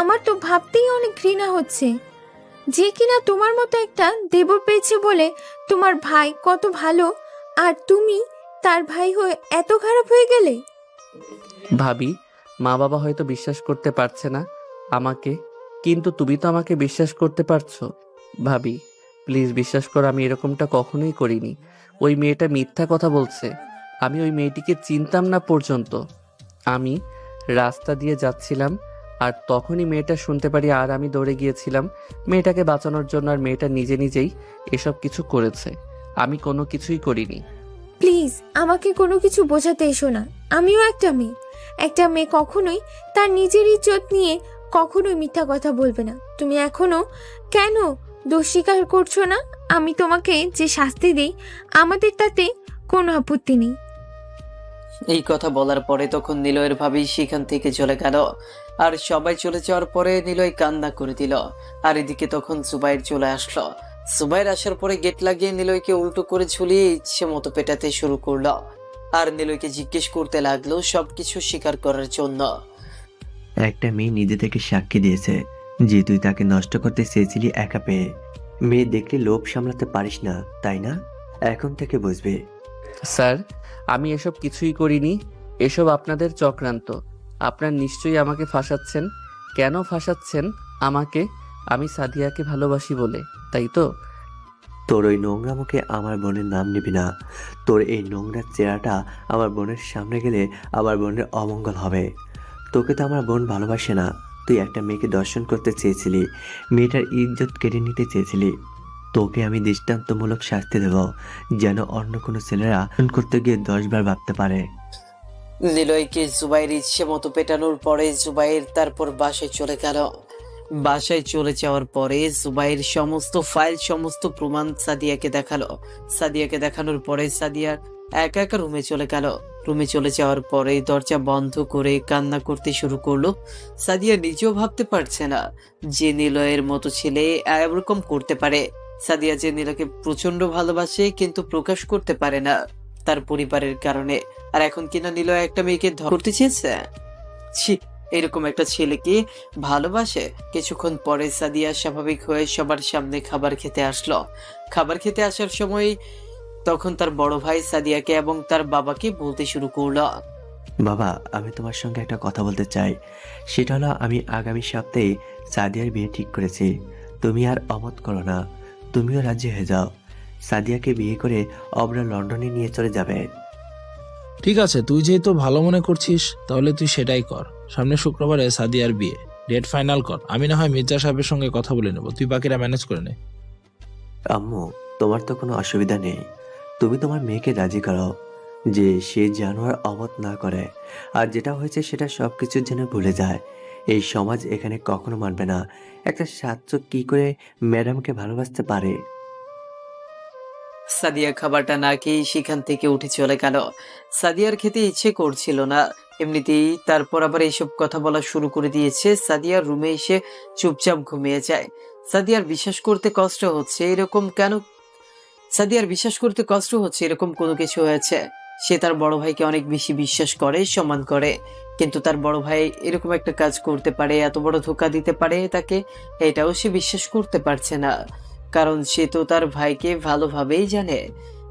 আমার তো ভাবতেই অনেক ঘৃণা হচ্ছে যে কিনা তোমার মতো একটা দেবর পেয়েছে বলে তোমার ভাই কত ভালো, আর তুমি তার ভাই হয়ে এত খারাপ হয়ে গেলে। ভাবি, মা বাবা হয়তো বিশ্বাস করতে পারছে না আমাকে, কিন্তু তুমি তো আমাকে বিশ্বাস করতে পারছো। ভাবি প্লিজ বিশ্বাস করো, আমি এরকমটা কখনোই করিনি। ওই মেয়েটা মিথ্যা কথা বলছে। আমি ওই মেয়েটিকে চিনতাম না পর্যন্ত। আমি রাস্তা দিয়ে যাচ্ছিলাম আর তখনই মেয়েটা শুনতে পারি, আর আমি দৌড়ে গিয়েছিলাম মেয়েটাকে বাঁচানোর জন্য। আর মেয়েটা নিজে নিজেই এসব কিছু করেছে, আমি কোনো কিছুই করিনি। প্লিজ আমাকে কোনো কিছু বোঝাতে এসো না। আমিও একটা মেয়ে। একটা মেয়ে কখনোই তার নিজের ইজ্জত নিয়ে কখনোই মিথ্যা কথা বলবে না। তুমি এখনো কেন দোষ স্বীকার করছো না? আমি তোমাকে যে শাস্তি দিই আমাদের তাতে কোনো আপত্তি নেই। এই কথা বলার পরে তখন নিলয়ের ভাবি সেখান থেকে চলে গেল। আর সবাই চলে যাওয়ার পরে নিলয় কান্না করে দিল। আর এদিকে তখন জুবাইর চলে আসলো। জুবাইর আসার পরে গেট লাগিয়ে নিলয়কে উল্টো করে ঝুলিয়ে ইচ্ছে মতো পেটাতে শুরু করলো। আর নিলয়কে জিজ্ঞেস করতে লাগলো সবকিছু স্বীকার করার জন্য। একটা মেয়ে নিজে থেকে সাক্ষী দিয়েছে যে তুই তাকে নষ্ট করতে চেয়েছিলি একা পেয়ে। মেয়ে দেখলে লোভ সামলাতে পারিস না, তাই না? এখন থেকে বুঝবে। স্যার, আমি এসব কিছুই করিনি। এসব আপনাদের চক্রান্ত। আপনার নিশ্চয়ই আমাকে ফাঁসাচ্ছেন। কেন ফাঁসাচ্ছেন আমাকে? আমি সাদিয়াকে ভালোবাসি বলে, তাই তো? তোর ওই নোংরা মুখে আমার বোনের নাম নিবি না। তোর এই নোংরা চেহারাটা আমার বোনের সামনে গেলে আমার বোনের অমঙ্গল হবে। তোকে তো আমার বোন ভালোবাসে না। তুই একটা মেয়েকে দর্শন করতে চেয়েছিলি, মেয়েটার ইজ্জত কেড়ে নিতে চেয়েছিলি। তোকে আমি দৃষ্টান্তমূলক শাস্তি দেব, যেন অন্য কোনো ছেলেরা খুন করতে গিয়ে 10 বার ভাবতে পারে। নিলয়কে জুবাইর ইচ্ছে মতো পেটানোর পরে জুবাইর তারপর বাসায় চলে গেল। বাসায় চলে যাওয়ার পরে জুবাইর সমস্ত ফাইল, সমস্ত প্রমাণ সাদিয়াকে দেখালো। সাদিয়াকে দেখানোর পরে সাদিয়া একা একা রুমে চলে গেল। রুমে চলে যাওয়ার পরে দরজা বন্ধ করে কান্না করতে শুরু করলো। সাদিয়া নিজেও ভাবতে পারছে না যে নিলয়ের মতো ছেলে এরকম করতে পারে। সাদিয়া যে নীলাকে প্রচন্ড ভালোবাসে কিন্তু প্রকাশ করতে পারে না তার পরিবারের কারণে। আর এখন কিনা নিলয় একটা মেয়েকে ধরতে চেয়েছে। ছি, এরকম একটা ছেলেকে ভালোবাসে। কিছুক্ষণ পরে সাদিয়া স্বাভাবিক হয়ে সবার সামনে খাবার খেতে আসলো। খাবার খেতে আসার সময় তখন তার বড় ভাই সাদিয়াকে এবং তার বাবাকে বলতে শুরু করলো। বাবা, আমি তোমার সঙ্গে একটা কথা বলতে চাই। সেটা হলো, আমি আগামী সপ্তাহে সাদিয়ার বিয়ে ঠিক করেছি। তুমি আর অমত করো না, তুমিও রাজি হয়ে যাও। সাদিয়াকে বিয়ে করে অবরা লন্ডনে নিয়ে চলে যাবে। ঠিক আছে, তুই যেহেতু ভালো মনে করছিস তাহলে তুই সেটাই কর। সামনে শুক্রবারে সাদিয়ার বিয়ে, ডেট ফাইনাল কর। আমি না হয় মির্জা সাহেবের সঙ্গে কথা বলে নেব, তুই বাকিরা ম্যানেজ করে নে। আম্মু, তোমার তো কোনো অসুবিধা নেই। তুমি তোমার মেয়েকে রাজি করো যে সে যেন আর অমত না করে, আর যেটা হয়েছে সেটা সবকিছু যেন ভুলে যায়। এই সমাজ এখানে কখনো মানবে না একটা সাচ্চক কি করে ম্যাডামকে ভালোবাসতে পারে। সাদিয়া খাবারটা না খেয়ে সেখান থেকে উঠে চলে গেল। সাদিয়ার খেতে ইচ্ছে করছিল না এমনিতেই, তারপর আবার এইসব কথা বলা শুরু করে দিয়েছে। সাদিয়ার রুমে এসে চুপচাপ ঘুমিয়ে যায়। সাদিয়ার বিশ্বাস করতে কষ্ট হচ্ছে এরকম কেন, সাদিয়ার বিশ্বাস করতে কষ্ট হচ্ছে এরকম কোনো কিছু হয়েছে। সে তার বড় ভাইকে অনেক বেশি বিশ্বাস করে, সম্মান করে, কিন্তু তার বড় ভাই এরকম একটা কাজ করতে পারে, এত বড় ধোঁকা দিতে পারে তাকে, এটাও সে বিশ্বাস করতে পারছে না। কারণ সে তো তার ভাইকে ভালোভাবেই জানে।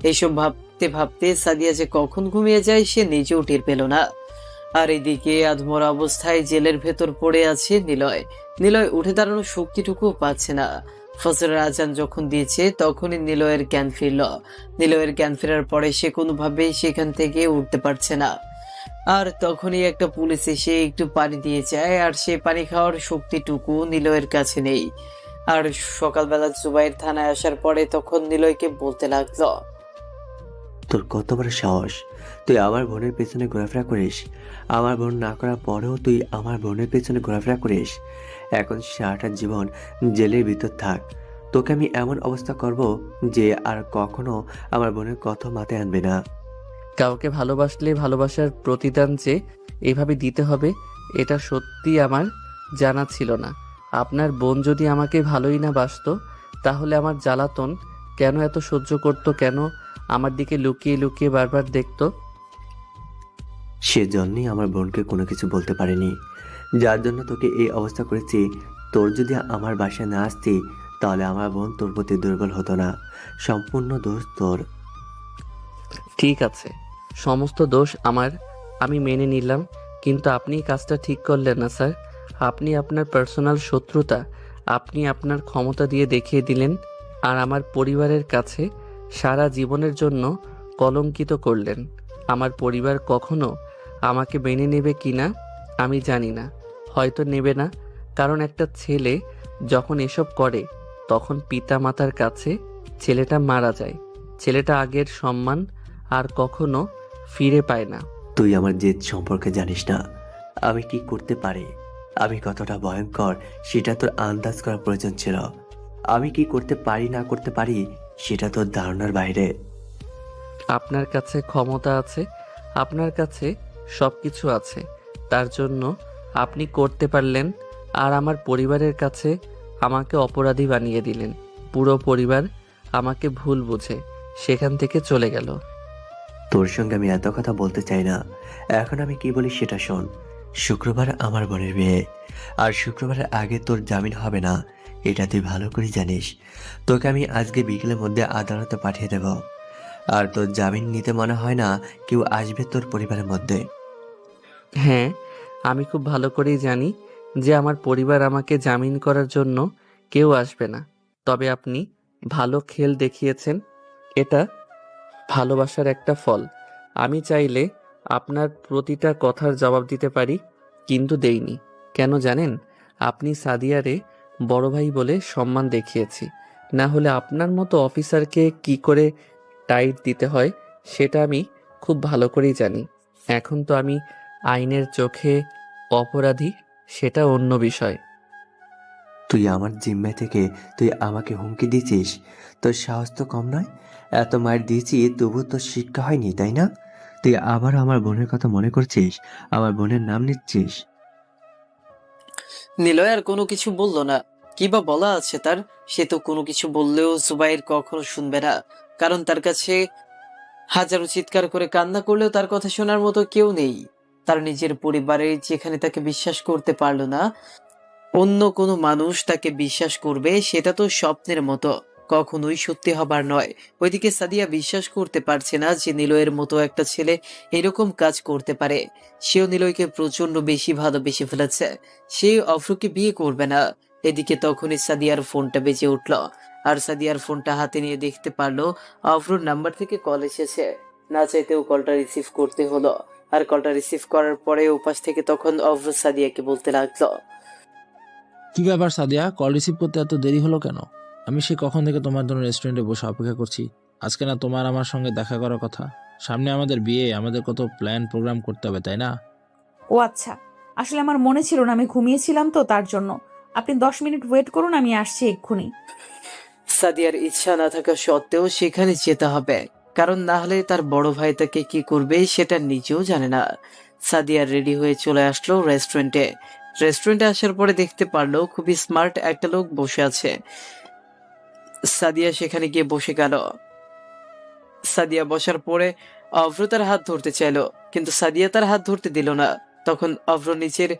এইসব ভাবতে ভাবতে সাদিয়া যে কখন ঘুমিয়ে যায় সে নিজেও টের পেল না। আর এদিকে আধমরা অবস্থায় জেলের ভেতর পড়ে আছে নিলয়। নিলয় উঠে দাঁড়ানোর শক্তিটুকুও পাচ্ছে না। ফজরের আজান যখন দিয়েছে তখনই নিলয়ের জ্ঞান ফিরল। নিলয়ের জ্ঞান ফেরার পরে সে কোনোভাবেই সেখান থেকে উঠতে পারছে না। আর তখনই একটা পুলিশ এসে একটু পানি দিয়ে যায়, আর সে পানি খাওয়ার শক্তিটুকু নিলয়ের কাছে নেই। আর সকালবেলা জুবাইর থানায় আসার পরে তখন নিলয়কে বলতে লাগলো, তোর কত বড় সাহস, তুই আমার বোনের পেছনে ঘোরাফেরা করিস। আমার বোন না করার পরেও তুই আমার বোনের পেছনে ঘোরাফেরা করিস। এখন সারাটা জীবন জেলের ভিতর থাক। তোকে আমি এমন অবস্থা করব যে আর কখনো আমার বোনের কথা মাথায় আনবে না। কাউকে ভালোবাসলে ভালোবাসার প্রতিদান যে এইভাবে দিতে হবে, এটা সত্যি আমার জানা ছিল না। আপনার বোন যদি আমাকে ভালোই না বাসতো তাহলে আমার জ্বালাতন কেন এত সহ্য করতো, কেন আমার দিকে লুকিয়ে লুকিয়ে বারবার দেখতো? সেজন্যই আমার বোনকে কোনো কিছু বলতে পারিনি, যার জন্য তোকে এই অবস্থা করেছি। তোর যদি আমার বাসায় না আসতি তাহলে আমার বোন তোর প্রতি দুর্বল হতো না। সম্পূর্ণ দোষ তোর। ঠিক আছে, সমস্ত দোষ আমার, আমি মেনে নিলাম, কিন্তু আপনি কাজটা ঠিক করলেন না স্যার। আপনি আপনার পার্সোনাল শত্রুতা আপনি আপনার ক্ষমতা দিয়ে দেখিয়ে দিলেন, আর আমার পরিবারের কাছে সারা জীবনের জন্য কলঙ্কিত করলেন। আমার পরিবার কখনো আমাকে মেনে নেবে কিনা আমি জানি না, হয়তো নেবে না। কারণ একটা ছেলে যখন এসব করে তখন পিতা মাতার কাছে ছেলেটা মারা যায়। ছেলেটা আগের সম্মান আর কখনো ফিরে পায় না। তুই আমার জেদ সম্পর্কে জানিস না, আমি কি করতে পারি, আমি কতটা ভয়ঙ্কর সেটা তোর আন্দাজ করার প্রয়োজন ছিল। আমি কি করতে পারি না করতে পারি সেটা তোর ধারণার বাইরে। আপনার কাছে ক্ষমতা আছে, আপনার কাছে সব কিছু আছে, তার জন্য আপনি করতে পারলেন। আর আমার পরিবারের কাছে আমাকে অপরাধী বানিয়ে দিলেন। পুরো পরিবার আমাকে ভুল বুঝে সেখান থেকে চলে গেল। তোর সঙ্গে আমি এত কথা বলতে চাই না। এখন আমি কি বলি সেটা শোন। শুক্রবার আমার বোনের বিয়ে, আর শুক্রবারের আগে তোর জামিন হবে না, এটা তুই ভালো করে জানিস। তোকে আমি আজকে বিকেলের মধ্যে আদালতে পাঠিয়ে দেব। আর তোর জামিন নিতে মনে হয় না কেউ আসবে তোর পরিবারের মধ্যে। হ্যাঁ, আমি খুব ভালো করেই জানি যে আমার পরিবার আমাকে জামিন করার জন্য কেউ আসবে না। তবে আপনি ভালো খেল দেখিয়েছেন, এটা ভালোবাসার একটা ফল। আমি চাইলে আপনার প্রতিটা কথার জবাব দিতে পারি, কিন্তু দেইনি। কেন জানেন? আপনি সাদিয়ারে বড় ভাই বলে সম্মান দেখিয়েছি, না হলে আপনার মতো অফিসারকে কি করে টাইট দিতে হয় সেটা আমি খুব ভালো করেই জানি। এখন তো আমি আইনের চোখে অপরাধী, সেটা অন্য বিষয়। তুই আমার জিম্মায় থেকে তুই আমাকে হুমকি দিয়েছিস? তোর সাহস তো কম নয়। এত মায়ের দিয়েছি তবু তোর শিক্ষা হয়নি, তাই না? তুই আবার আমার বোনের কথা মনে করছিস, আমার বোনের নাম নিচ্ছিস। নিলয় আর কোনো কিছু বলল না। কি বা বলা আছে তার? সে তো কোনো কিছু বললেও জুবাইর কখনো শুনবে না, কারণ তার কাছে হাজারো চিৎকার করে কান্না করলেও তার কথা শোনার মতো কেউ নেই। তার নিজের পরিবারে যেখানে তাকে বিশ্বাস করতে পারলো না, অন্য কোনো মানুষ তাকে বিশ্বাস করবে সেটা তো স্বপ্নের মতো, কখনোই সত্যি হবার নয়। ওইদিকে সাদিয়া বিশ্বাস করতে পারছে না যে নিলয়ের মতো একটা ছেলে এরকম কাজ করতে পারে। সেও নিলয়কে প্রচন্ড বেশি ভালোবেসে ফেলেছে, সে অফরুকে বিয়ে করবে না। এদিকে তখনই সাদিয়ার ফোনটা বেজে উঠল, আর সাদিয়ার ফোনটা হাতে নিয়ে দেখতে পারলো অফরুর নাম্বার থেকে কল এসেছে। না চাইতেও কলটা রিসিভ করতে হলো, আর কলটা রিসিভ করার পরে উপাস থেকে তখন অফরু সাদিয়াকে বলতে লাগলো, কি ব্যাপার সাদিয়া, কল রিসিভ করতে এত দেরি হলো কেন? আমি সে কখন থেকে তোমার জন্য রেস্টুরেন্টে বসে অপেক্ষা করছি। আজকে না তোমার আমার সঙ্গে দেখা করার কথা? সামনে আমাদের বিয়ে, আমাদের কত প্ল্যান প্রোগ্রাম করতে হবে, তাই না? ও আচ্ছা, আসলে আমার মনে ছিল না, আমি ঘুমিয়েছিলাম তো তার জন্য। আপনি 10 মিনিট ওয়েট করুন, আমি আসছি এক্ষুনি। সাদিয়ার ইচ্ছা না থাকা সত্ত্বেও সেখানে যেতে হবে, কারণ না হলে তার বড় ভাই তাকে কি করবে সেটা নিজেও জানে না। সাদিয়া রেডি হয়ে চলে আসলো রেস্টুরেন্টে। রেস্টুরেন্টে আসার পরে দেখতে পারলো খুবই স্মার্ট একটা লোক বসে আছে। সাদিয়া সেখানে গিয়ে বসে গেল। সাদিয়া বসার পরে অভ্র তার হাত ধরতে চাইলো, কিন্তু সাদিয়া তার হাত ধরতে দিল না। তখন অভ্র নিচের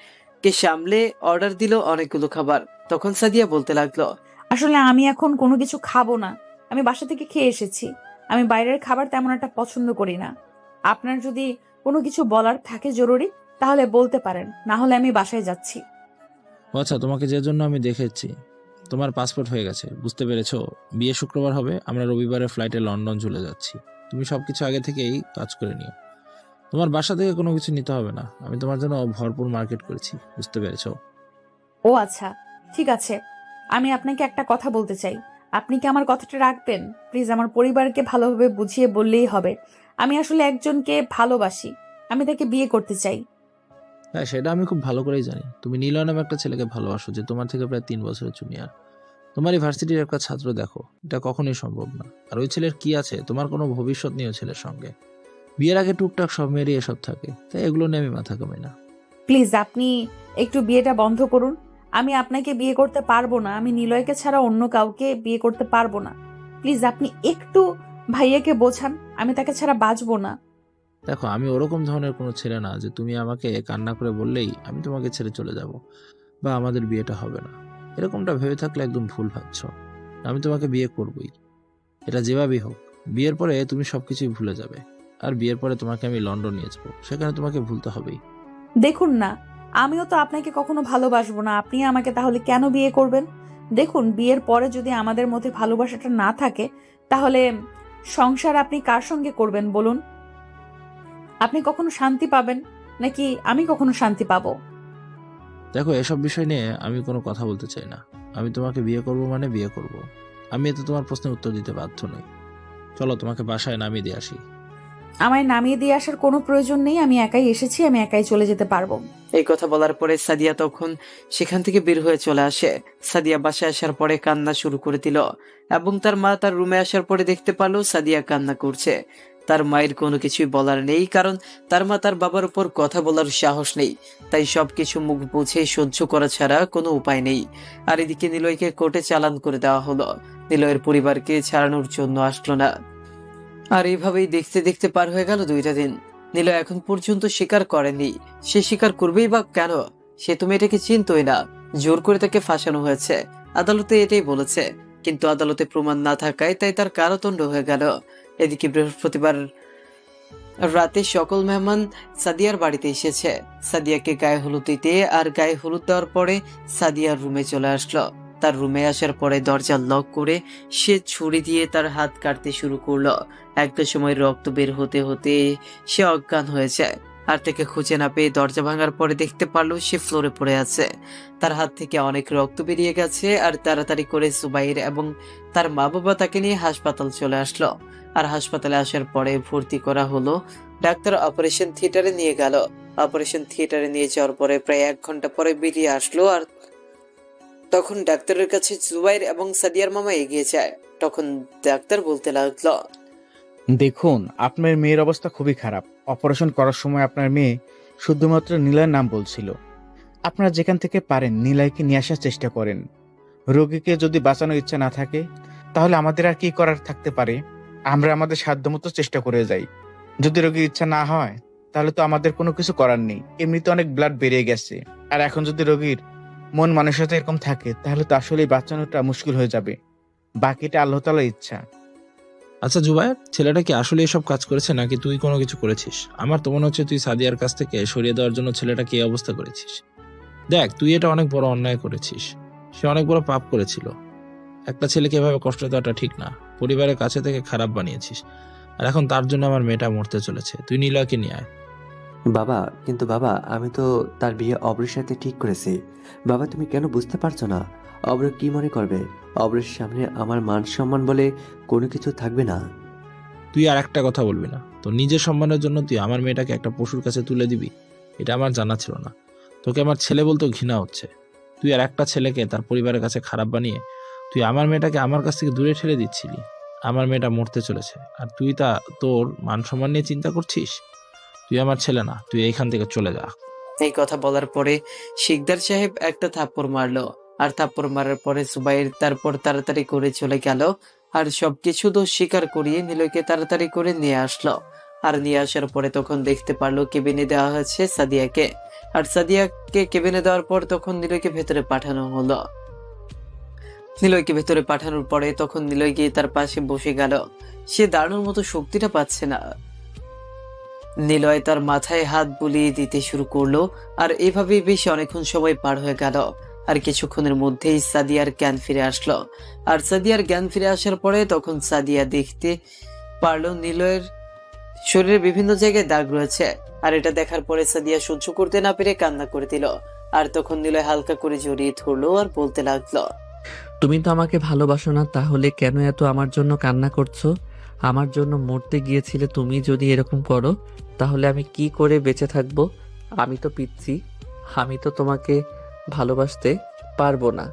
কে সামলে অর্ডার দিল অনেকগুলো খাবার। তখন সাদিয়া বলতে লাগলো, আসলে আমি এখন কোনো কিছু খাবো না, আমি বাসা থেকে খেয়ে এসেছি। আমি বাইরের খাবার তেমন একটা পছন্দ করি না। আপনার যদি কোনো কিছু বলার থাকে জরুরি, তাহলে বলতে পারেন, না হলে আমি বাসায় যাচ্ছি। ও আচ্ছা, তোমাকে যে জন্য আমি দেখেছি, তোমার পাসপোর্ট হয়ে গেছে, বুঝতে পেরেছো? বিয়ে শুক্রবার হবে, আমরা রবিবারের ফ্লাইটে লন্ডন চলে যাচ্ছি। তুমি সবকিছু আগে থেকেই কাজ করে নিও। তোমার বাসা থেকে কোনো কিছু নিতে হবে না, আমি তোমার জন্য ভরপুর মার্কেট করেছি, বুঝতে পেরেছো? ও আচ্ছা, ঠিক আছে। আমি আপনাকে একটা কথা বলতে চাই, আপনি কি আমার কথাটা রাখবেন? প্লিজ, আমার পরিবারকে ভালোভাবে বুঝিয়ে বললেই হবে। আমি আসলে একজনকে ভালোবাসি, আমি তাকে বিয়ে করতে চাই। হ্যাঁ, সেটা আমি খুব ভালো করেই জানি। তুমি নীলয় নামে একটা ছেলেকে ভালোবাসো, যে তোমার থেকে প্রায় 3 বছরের জুনিয়র। তোমার ইউনিভার্সিটির একটা ছাত্র, দেখো এটা কখনোই সম্ভব না। আর ওই ছেলের কি আছে? তোমার কোনো ভবিষ্যৎ নেই ওই ছেলের সঙ্গে। বিয়ের আগে টুকটাক সব মেয়েরই এসব থাকে, তাই এগুলো নিয়ে আমি মাথা কামাই না। প্লিজ, আপনি একটু বিয়েটা বন্ধ করুন। আমি আপনাকে বিয়ে করতে পারবো না, আমি নিলয়কে ছাড়া অন্য কাউকে বিয়ে করতে পারবো না। প্লিজ, আপনি একটু ভাইয়াকে বোঝান, আমি তাকে ছাড়া বাঁচবো না। দেখো, আমি ওরকম ধরনের কোনো ছেলে না যে তুমি আমাকে কান্না করে বললেই আমি তোমাকে ছেড়ে চলে যাব বা আমাদের বিয়েটা হবে না। এরকমটা ভেবে থাকলে একদম ভুল ভাবছো। আমি তোমাকে বিয়ে করবই, এটা যেভাবেই হোক। বিয়ের পরে তুমি সবকিছুই ভুলে যাবে, আর বিয়ের পরে তোমাকে আমি লন্ডন নিয়ে যাবো, সেখানে তোমাকে ভুলতে হবেই। দেখুন না, আমিও তো আপনাকে কখনো ভালোবাসবো না, আপনি আমাকে তাহলে কেন বিয়ে করবেন? দেখুন, বিয়ের পরে যদি আমাদের মধ্যে ভালোবাসাটা না থাকে, তাহলে সংসার আপনি কার সঙ্গে করবেন বলুন? আপনি কখনো শান্তি পাবেন নাকি আমি কখনো শান্তি পাবো? দেখো, এসব বিষয় নিয়ে আমি কোনো কথা বলতে চাই না। আমি তোমাকে বিয়ে করব মানে বিয়ে করব। আমি এতে তোমার প্রশ্নের উত্তর দিতে বাধ্য নই। চলো, তোমাকে বাসায় নামিয়ে দিয়ে আসি। আমায় নামিয়ে দিয়ে আসার কোনো প্রয়োজন নেই, আমি একাই এসেছি, আমি একাই চলে যেতে পারবো। এই কথা বলার পরে সাদিয়া তখন সেখান থেকে বের হয়ে চলে আসে। সাদিয়া বাসায় আসার পরে কান্না শুরু করে দিল, এবং তার মা তার রুমে আসার পরে দেখতে পারলো সাদিয়া কান্না করছে। তার মায়ের কোনো কিছুই বলার নেই, কারণ তার মা তার বাবার উপর কথা বলার সাহস নেই, তাই সবকিছু মুখ বুঝে সহ্য করা ছাড়া কোনো উপায় নেই। আর এদিকে নিলয়কে কোর্টে চালান করে দেওয়া হলো। নিলয়ের পরিবারকে ছাড়ানোর জন্য আসলো না। আর এইভাবেই দেখতে দেখতে পার হয়ে গেল 2টা দিন। নিলয় এখন পর্যন্ত স্বীকার করেনি। সে স্বীকার করবেই বা কেন? সে তো মেয়েটাকে চিনতই না, জোর করে তাকে ফাঁসানো হয়েছে। আদালতে এটাই বলেছে, কিন্তু আদালতে প্রমাণ না থাকায় তাই তার কারাদণ্ড হয়ে গেল। এদিকে বৃহস্পতিবার রাতে সকল মেহমান সাদিয়ার বাড়িতে এসেছে সাদিয়াকে গায়ে হলুদ দিতে। আর গায়ে হলুদ দেওয়ার পরে সাদিয়ার রুমে চলে আসলো। তার রুমে আসার পরে দরজা লক করে সে ছুরি দিয়ে তার হাত কাটতে শুরু করলো। একটা সময় রক্ত বের হতে হতে সে অজ্ঞান হয়ে যায়। আর তাকে খুঁজে না পেয়ে দরজা ভাঙার পরে দেখতে পারলো সে ফ্লোরে পড়ে আছে। তার হাত থেকে অনেক রক্ত বেরিয়ে গেছে। আর তাড়াতাড়ি করে জুবাইর এবং তার মা বাবা তাকে নিয়ে হাসপাতাল চলে আসলো। আর হাসপাতালে আসার পরে ভর্তি করা হলো। ডাক্তার অপারেশন থিয়েটারে নিয়ে গেল। অপারেশন থিয়েটারে নিয়ে যাওয়ার পরে প্রায় 1 ঘন্টা পরে বেরিয়ে আসলো। আর তখন ডাক্তারের কাছে জুবাইর এবং সাদিয়ার মামা এগিয়ে যায়। তখন ডাক্তার বলতে লাগলো, দেখুন, আপনার মেয়ের অবস্থা খুবই খারাপ। অপারেশন করার সময় আপনার মেয়ে শুধুমাত্র নীলয়ের নাম বলছিল। আপনারা যেখান থেকে পারেন নীলয়কে নিয়ে আসার চেষ্টা করেন। রোগীকে যদি বাঁচানোর ইচ্ছা না থাকে তাহলে আমাদের আর কি করার থাকতে পারে? আমরা আমাদের সাধ্যমতো চেষ্টা করে যাই। যদি রোগীর ইচ্ছা না হয় তাহলে তো আমাদের কোনো কিছু করার নেই। এমনিতে অনেক ব্লাড বেরিয়ে গেছে। আর এখন যদি রোগীর মন মানসিকতা এরকম থাকে তাহলে তো আসলেই বাঁচানোটা মুশকিল হয়ে যাবে। বাকিটা আল্লাহ তাআলার ইচ্ছা। আচ্ছা জুবায়ের, ছেলেটা কি আসলে এসব কাজ করেছে নাকি তুই কোনো কিছু করেছিস? আমার তো মনে হচ্ছে তুই সাদিয়ার কাছ থেকে সরিয়ে দেওয়ার জন্য ছেলেটাকে এই অবস্থা করেছিস। দেখ, তুই এটা অনেক বড় অন্যায় করেছিস। সে অনেক বড় পাপ করেছিল। একটা ছেলেকে এভাবে কষ্ট দেওয়াটা ঠিক না। পরিবারের কাছে থেকে খারাপ বানিয়েছিস। আর এখন তার জন্য আমার মেয়েটা মরতে চলেছে। তুই নীলয়কে নিয়ে আয়। বাবা, কিন্তু বাবা, আমি তো তার বিয়ে অব্রের সাথে ঠিক করেছি। বাবা, তুমি কেন বুঝতে পারছো না? অব্র কি মনে করবে? অব্রের সামনে আমার মান সম্মান বলে কোনো কিছু থাকবে না। তুই আর একটা কথা বলবি না। তো নিজের সম্মানের জন্য তুই আমার মেয়েটাকে একটা পশুর কাছে তুলে দিবি? এটা আমার জানা ছিল না। তোকে আমার ছেলে বলতেও ঘৃণা হচ্ছে। তুই আর একটা ছেলেকে তার পরিবারের কাছে খারাপ বানিয়ে তুই আমার মেয়েটাকে আমার কাছ থেকে দূরে ঠেলে দিচ্ছিলি। আমার মেয়েটা মরতে চলেছে আর তুই তোর মান সম্মান নিয়ে চিন্তা করছিস? তুই আমার ছেলে না, তুই এইখান থেকে চলে যা। এই কথা বলার পরে শিকদার সাহেব একটা থাপ্পড় মারলো। আর থাপ্পড় মারার পরে জুবাইর তারপর তাড়াতাড়ি করে চলে গেল। আর সবকিছু তো স্বীকার করিয়ে নিলয়কে তাড়াতাড়ি করে নিয়ে আসলো। আর নিয়ে আসার পরে তখন দেখতে পারলো কেবিনে দেওয়া হয়েছে সাদিয়াকে। আর সাদিয়াকে কেবিনে দেওয়ার পর তখন নিলয়কে ভেতরে পাঠানো হলো। নিলয়কে ভেতরে পাঠানোর পরে তখন নিলয় গিয়ে তার পাশে বসে গেল। সে দাঁড়ানোর মতো শক্তিটা পাচ্ছে না। নিলয় তার মাথায় হাত বুলিয়ে দিতে শুরু করলো। আর এভাবেই বেশ অনেকক্ষণ সময় পার হয়ে গেল। আর কিছুক্ষণের মধ্যেই সাদিয়ার জ্ঞান ফিরে আসলো। আর সাদিয়ার জ্ঞান ফিরে আসার পরে তখন সাদিয়া দেখতে পারলো নিলয়ের শরীরে বিভিন্ন জায়গায় দাগ রয়েছে। আর এটা দেখার পরে সাদিয়া সহ্য করতে না পেরে কান্না করে দিল। আর তখন নিলয় হালকা করে জড়িয়ে ধরলো আর বলতে লাগলো, তুমি তো আমাকে ভালোবাসো না, তাহলে কেন এত আমার জন্য কান্না করছো? আমার জন্য মরতে গিয়েছিলে। তুমি যদি এরকম করো তাহলে আমি কি করে বেঁচে থাকবো? আমি তো পিচ্ছি। আমি তো তোমাকে ভালোবাসতে পারবো না।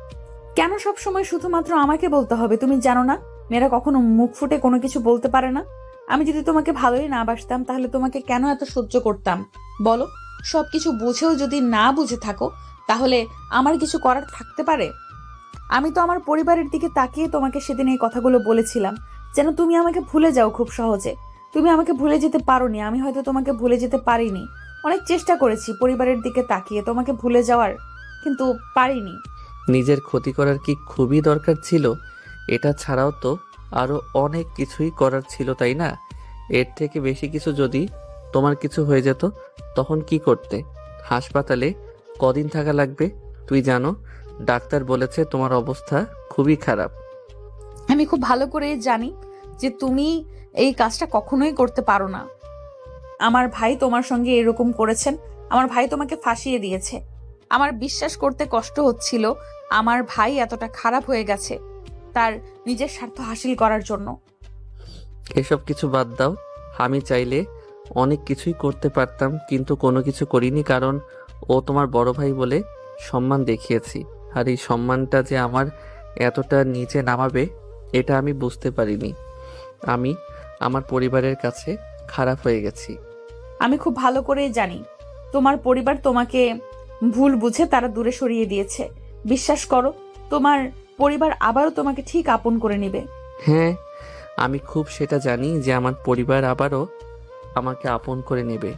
কেন সব সময় শুধুমাত্র আমাকে বলতে হবে? তুমি জানো না মেয়েরা কখনো মুখ ফুটে কোনো কিছু বলতে পারে না? আমি যদি তোমাকে ভালোই না বাসতাম তাহলে তোমাকে কেন এত সহ্য করতাম বলো? সবকিছু বুঝেও যদি না বুঝে থাকো তাহলে আমার কিছু করার থাকতে পারে? আমি তো আমার পরিবারের দিকে তাকিয়ে তোমাকে সেদিন এই কথাগুলো বলেছিলাম যেন তুমি আমাকে ভুলে যাও খুব সহজে। তুমি আমাকে ভুলে যেতে পারোনি, আমি হয়তো তোমাকে ভুলে যেতে পারিনি। অনেক চেষ্টা করেছি পরিবারের দিকে তাকিয়ে তোমাকে ভুলে যাওয়ার, কিন্তু পারিনি। নিজের ক্ষতি করার কি খুবই দরকার ছিল? এটা ছাড়াও তো আরো অনেক কিছুই করার ছিল, তাই না? এর থেকে বেশি কিছু যদি তোমার কিছু হয়ে যেত তখন কি করতে? হাসপাতালে কদিন থাকা লাগবে তুই জানো? ডাক্তার বলেছে তোমার অবস্থা খুবই খারাপ। আমি খুব ভালো করে জানি যে তুমি এই কাজটা কখনোই করতে পারো না। আমার ভাই তোমার সঙ্গে এরকম করেছেন। আমার ভাই তোমাকে ফাঁসিয়ে দিয়েছে। আমার বিশ্বাস করতে কষ্ট হচ্ছিল আমার ভাই এতটা খারাপ হয়ে গেছে তার নিজের স্বার্থ হাসিল করার জন্য। এসব কিছু বাদ দাও। আমি চাইলে অনেক কিছুই করতে পারতাম, কিন্তু কোনো কিছু করিনি, কারণ ও তোমার বড় ভাই বলে সম্মান দেখিয়েছি। আর এই সম্মানটা যে আমার এতটা নিচে নামাবে এটা আমি বুঝতে পারিনি। আমি আমার পরিবারের কাছে খারাপ হয়ে গেছি। আমি খুব ভালো করে জানি তোমার পরিবার তোমাকে ভুল বুঝে তারা দূরে সরিয়ে দিয়েছে। বিশ্বাস করো, তোমার পরিবার আবারও তোমাকে ঠিক আপন করে নেবে। হ্যাঁ, আমি খুব সেটা জানি যে আমার পরিবার আবারও আমাকে আপন করে নেবে,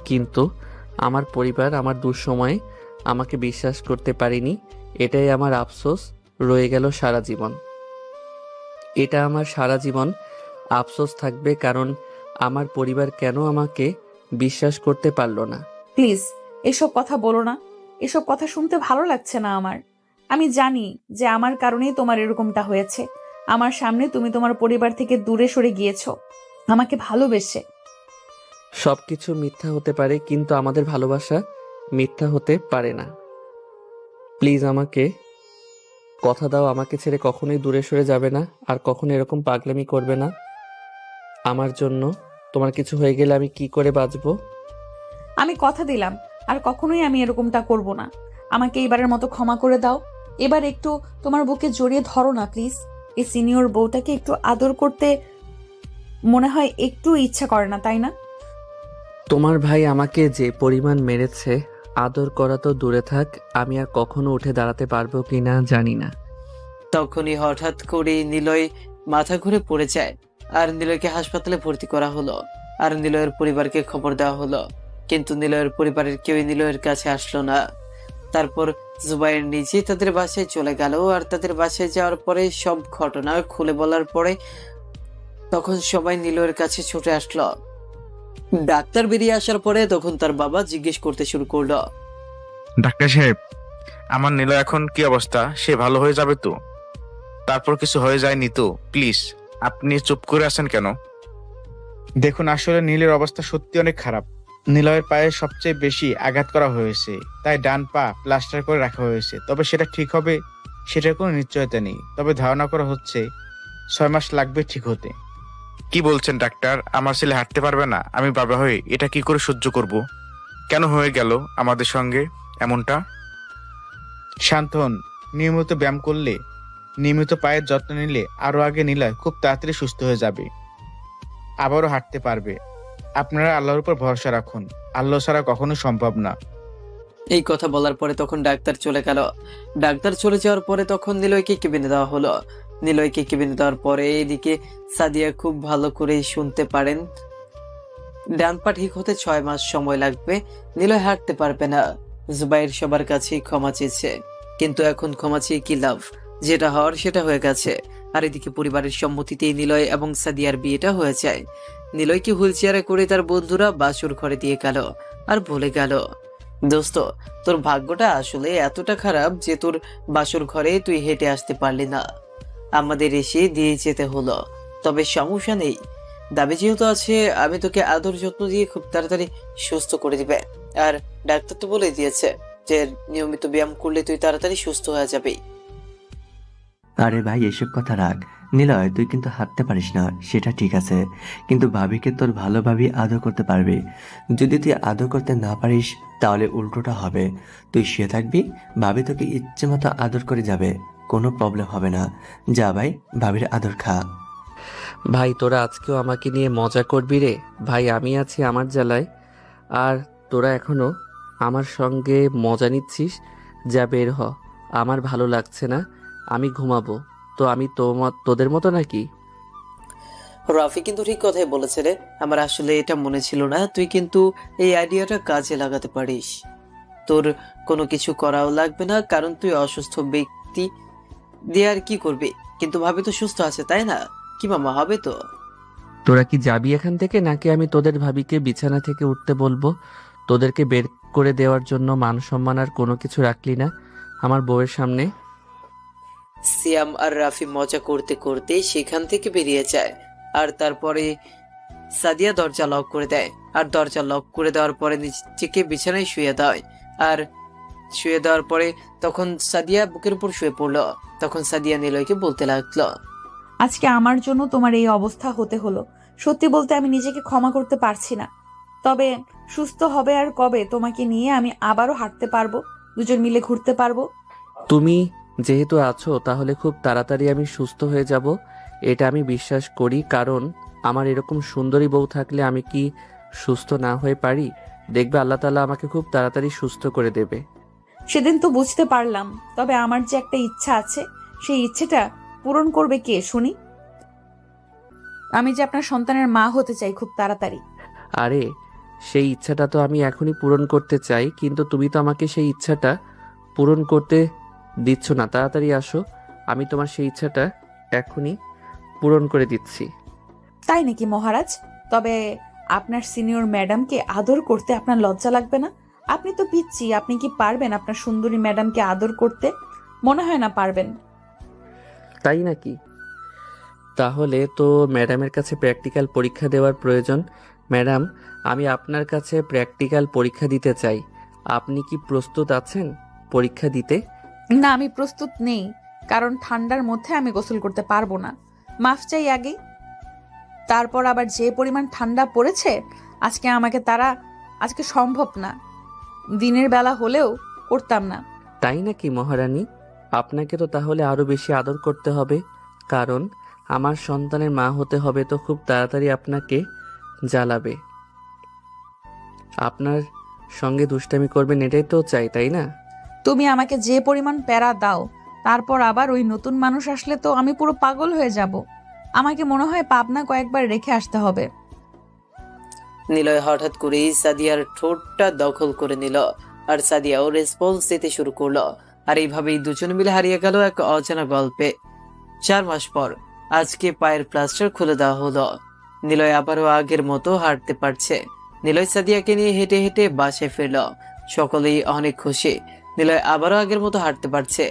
কিন্তু আমার পরিবার আমার দুঃসময়ে আমাকে বিশ্বাস করতে পারেনি। এটাই আমার আফসোস রয়ে গেল সারা জীবন। এটা আমার সারা জীবন আফসোস থাকবে, কারণ আমার পরিবার কেন আমাকে বিশ্বাস করতে পারলো না। প্লিজ এসব কথা বলো না। এসব কথা শুনতে ভালো লাগছে না আমার। আমি জানি যে আমার কারণেই তোমার এরকমটা হয়েছে। আমার সামনে তুমি তোমার পরিবার থেকে দূরে সরে গিয়েছো আমাকে ভালোবেসে। সব কিছু মিথ্যা হতে পারে, কিন্তু আমাদের ভালোবাসা মিথ্যা হতে পারে না। প্লিজ আমাকে কথা দাও, আমাকে ছেড়ে কখনোই দূরে সরে যাবে না, আর কখনো এরকম পাগলামি করবে না আমার জন্য। তোমার কিছু হয়ে গেলে আমি কি করে বাঁচবো? আমি কথা দিলাম আর কখনোই আমি এরকমটা করব না। আমাকে এবারের মতো ক্ষমা করে দাও। এবার একটু তোমার বুকে জড়িয়ে ধরো না প্লিজ। এই সিনিয়র বউটাকে একটু আদর করতে মনে হয় একটু ইচ্ছা করে না, তাই না? তোমার ভাই আমাকে যে পরিমাণ মেরেছে, আদর করা তো দূরে থাক, আমি আর কখনো উঠে দাঁড়াতে পারবো কিনা জানি না। তখনই হঠাৎ করে নিলয় মাথা ঘুরে পড়ে যায়, আর নিলয়কে হাসপাতালে ভর্তি করা হলো। আর নিলয়ের পরিবারকে খবর দেওয়া হলো, কিন্তু নিলয়ের পরিবারের কেউই নিলয়ের কাছে আসলো না। তারপর জুবাইর নিজে তাদের বাসায় চলে গেল, আর তাদের বাসায় যাওয়ার পরে সব ঘটনা খুলে বলার পরে তখন সবাই নিলয়ের কাছে ছুটে আসলো। ডাক্তার বেরিয়ে আসার পরে তখন তার বাবা জিজ্ঞেস করতে শুরু করলো, ডাক্তার সাহেব, আমার নিলয় এখন কি অবস্থা? সে ভালো হয়ে যাবে তো? তারপর কিছু হয়ে যায়নি তো? প্লিজ, আপনি চুপ করে আছেন কেন? দেখুন, আসলে নীলের অবস্থা সত্যি অনেক খারাপ। নিলয়ের পায়ে সবচেয়ে বেশি আঘাত করা হয়েছে, তাই ডান পা প্লাস্টার করে রাখা হয়েছে। তবে সেটা ঠিক হবে সেটার কোনো নিশ্চয়তা নেই, তবে ধারণা করা হচ্ছে 6 মাস লাগবে ঠিক হতে। কি বলছেন ডাক্তার? আমার ছেলে হাঁটতে পারবে না? আমি বাবা হয়ে এটা কি করে সহ্য করব? কেন হয়ে গেল আমাদের সঙ্গে এমনটা? শান্ত হন। নিয়মিত ব্যায়াম করলে, নিয়মিত পায়ের যত্ন নিলে আরো আগে নিলয় খুব তাড়াতাড়ি সুস্থ হয়ে যাবে, আবারও হাঁটতে পারবে। আপনারা আল্লাহর উপর ভরসা রাখুন, আল্লাহ ছাড়া কখনো সম্ভব না। এই কথা বলার পরে তখন ডাক্তার চলে গেল। ডাক্তার চলে যাওয়ার পরে তখন নিলয়কে কেবিনে দেওয়া হলো। নিলয়কে কেবিনে দেওয়ার পরে এদিকে সাদিয়া খুব ভালো করে শুনতে পারেন, ডান পা ঠিক হতে 6 মাস সময় লাগবে, নিলয় হাঁটতে পারবে না। জুবাইর সবার কাছেই ক্ষমা চেয়েছে, কিন্তু এখন ক্ষমা চেয়ে কি লাভ? যেটা হওয়ার সেটা হয়ে গেছে। আর এদিকে পরিবারের সম্মতিতেই নিলয় এবং সাদিয়ার বিয়েটা হয়ে যায়। নিলয়কে হুইল চেয়ারে করে তার বন্ধুরা বাসুর ঘরে দিয়ে গেল, আর বলে গেল, দোস্ত, তোর ভাগ্যটা আসলে এতটা খারাপ যে তোর বাসুর ঘরে তুই হেঁটে আসতে পারলি না, আমাদের এসে দিয়ে যেতে হলো। তবে সমস্যা নেই, দাবি যেহেতু আছে, আমি তোকে আদর যত্ন দিয়ে খুব তাড়াতাড়ি সুস্থ করে দিবে। আর ডাক্তার তো বলে দিয়েছে যে নিয়মিত ব্যায়াম করলে তুই তাড়াতাড়ি সুস্থ হয়ে যাবে। আরে ভাই, এসব কথা রাখ। নিলয়, তুই কিন্তু হাঁটতে পারিস না, সেটা ঠিক আছে, কিন্তু ভাবিকে তোর ভালোভাবেই আদর করতে পারবি। যদি তুই আদর করতে না পারিস তাহলে উল্টোটা হবে। তুই শুয়ে থাকবি, ভাবি তোকে ইচ্ছে মতো আদর করে যাবে, কোনো প্রবলেম হবে না। যা ভাই, ভাবির আদর খা। ভাই তোরা আজকেও আমাকে নিয়ে মজা করবি রে? ভাই আমি আছি আমার জ্বালায়, আর তোরা এখনো আমার সঙ্গে মজা নিচ্ছিস? যা বের হ, আমার ভালো লাগছে না, আমি ঘুমাবো। তো আমি তোদের মতো নাকি? রাফি কিন্তু ঠিক কথাই বলেছে রে, আমার আসলে এটা মনে ছিল না। তুই কিন্তু এই আইডিয়াটা কাজে লাগাতে পারিস। তোর কোনো কিছু করাও লাগবে না, কারণ তুই অসুস্থ ব্যক্তি দিয়ে আর কি করবি। কিন্তু ভাবি তো সুস্থ আছে, তাই না? কি মামা, হবে তো? তোরা কি যাবি এখান থেকে, নাকি আমি তোদের ভাবিকে বিছানা থেকে উঠতে বলবো? তোদেরকে বের করে দেওয়ার জন্য মান সম্মান আর কোনো কিছু রাখলি না আমার বউয়ের সামনে। সিয়াম আর রাফি মজা করতে করতে সেখান থেকে বেরিয়ে যায়। আর তারপরে সাদিয়া দরজা লক করে দেয়, আর দরজা লক করে দেওয়ার পরে নিজেকে বিছানায় শুয়ে দেয়। আর শুয়ে দেওয়ার পরে তখন সাদিয়া বুকের উপর শুয়ে পড়লো। তখন সাদিয়া নিলয়কে বলতে লাগলো, আজকে আমার জন্য তোমার এই অবস্থা হতে হলো। সত্যি বলতে আমি নিজেকে ক্ষমা করতে পারছি না। তবে সুস্থ হবে আর কবে তোমাকে নিয়ে আমি আবারও হাঁটতে পারবো, দুজন মিলে ঘুরতে পারবো। তুমি যেহেতু আছো তাহলে খুব তাড়াতাড়ি আমি সুস্থ হয়ে যাব, এটা আমি বিশ্বাস করি। কারণ আমার এরকম সুন্দরী বউ থাকলে আমি কি সুস্থ না হয়ে পারি? দেখবে আল্লাহ তাআলা আমাকে খুব তাড়াতাড়ি সুস্থ করে দেবে। সেদিন তো বুঝতে পারলাম, তবে আমার যে একটা ইচ্ছা আছে, সেই ইচ্ছেটা পূরণ করবে কে শুনি? আমি যে আপনার সন্তানের মা হতে চাই খুব তাড়াতাড়ি। আরে সেই ইচ্ছাটা তো আমি এখনই পূরণ করতে চাই, কিন্তু তুমি তো আমাকে সেই ইচ্ছাটা পূরণ করতে দিচ্ছ না। তাড়াতাড়ি আসো, আমি তোমার সেই ইচ্ছাটা এখনই পূরণ করে দিচ্ছি। তাই নাকি মহারাজ? তবে আপনার সিনিয়র ম্যাডামকে আদর করতে আপনার লজ্জা লাগবে না? আপনি তো পিচ্ছি, আপনি কি পারবেন আপনার সুন্দরী ম্যাডামকে আদর করতে? মনে হয় না পারবেন। তাই নাকি? তাহলে তো ম্যাডামের কাছে প্র্যাকটিক্যাল পরীক্ষা দেওয়ার প্রয়োজন। ম্যাডাম, আমি আপনার কাছে প্র্যাকটিক্যাল পরীক্ষা দিতে চাই। আপনি কি প্রস্তুত আছেন পরীক্ষা দিতে? না, আমি প্রস্তুত নেই, কারণ ঠান্ডার মধ্যে আমি গোসল করতে পারবো না। মাফ চাই আগে। তারপর আবার যে পরিমাণ ঠান্ডা পড়েছে আজকে সম্ভব না। দিনের বেলা হলেও করতাম না। তাই নাকি মহারানী? আপনাকে তো তাহলে আরো বেশি আদর করতে হবে, কারণ আমার সন্তানের মা হতে হবে তো খুব তাড়াতাড়ি আপনাকে জ্বালাবে। আপনার সঙ্গে দুষ্টামি করবেন এটাই তো চাই, তাই না? তুমি আমাকে যে পরিমাণ প্যারা দাও, তারপর আবার ওই নতুন মানুষ আসলে তো আমি পুরো পাগল হয়ে যাব। আমাকে মনে হয় পাবনা কয়েকবার রেখে আসতে হবে। নিলয় হঠাৎ করেই সাদিয়ার ঠোঁটটা দখল করে নিল, আর সাদিয়াও রেসপন্স দিতে শুরু করলো। আর এইভাবেই দুজন মিলে হারিয়ে গেল এক অজানা গল্পে। 4 মাস পর আজকে পায়ের প্লাস্টার খুলে দেওয়া হলো। নিলয় আবারও আগের মতো হাঁটতে পারছে। নিলয় সাদিয়াকে নিয়ে হেঁটে হেঁটে বাসায় ফিরল। সকলেই অনেক খুশি, নিলয় আবারও আগের মতো হাঁটতে পারছে।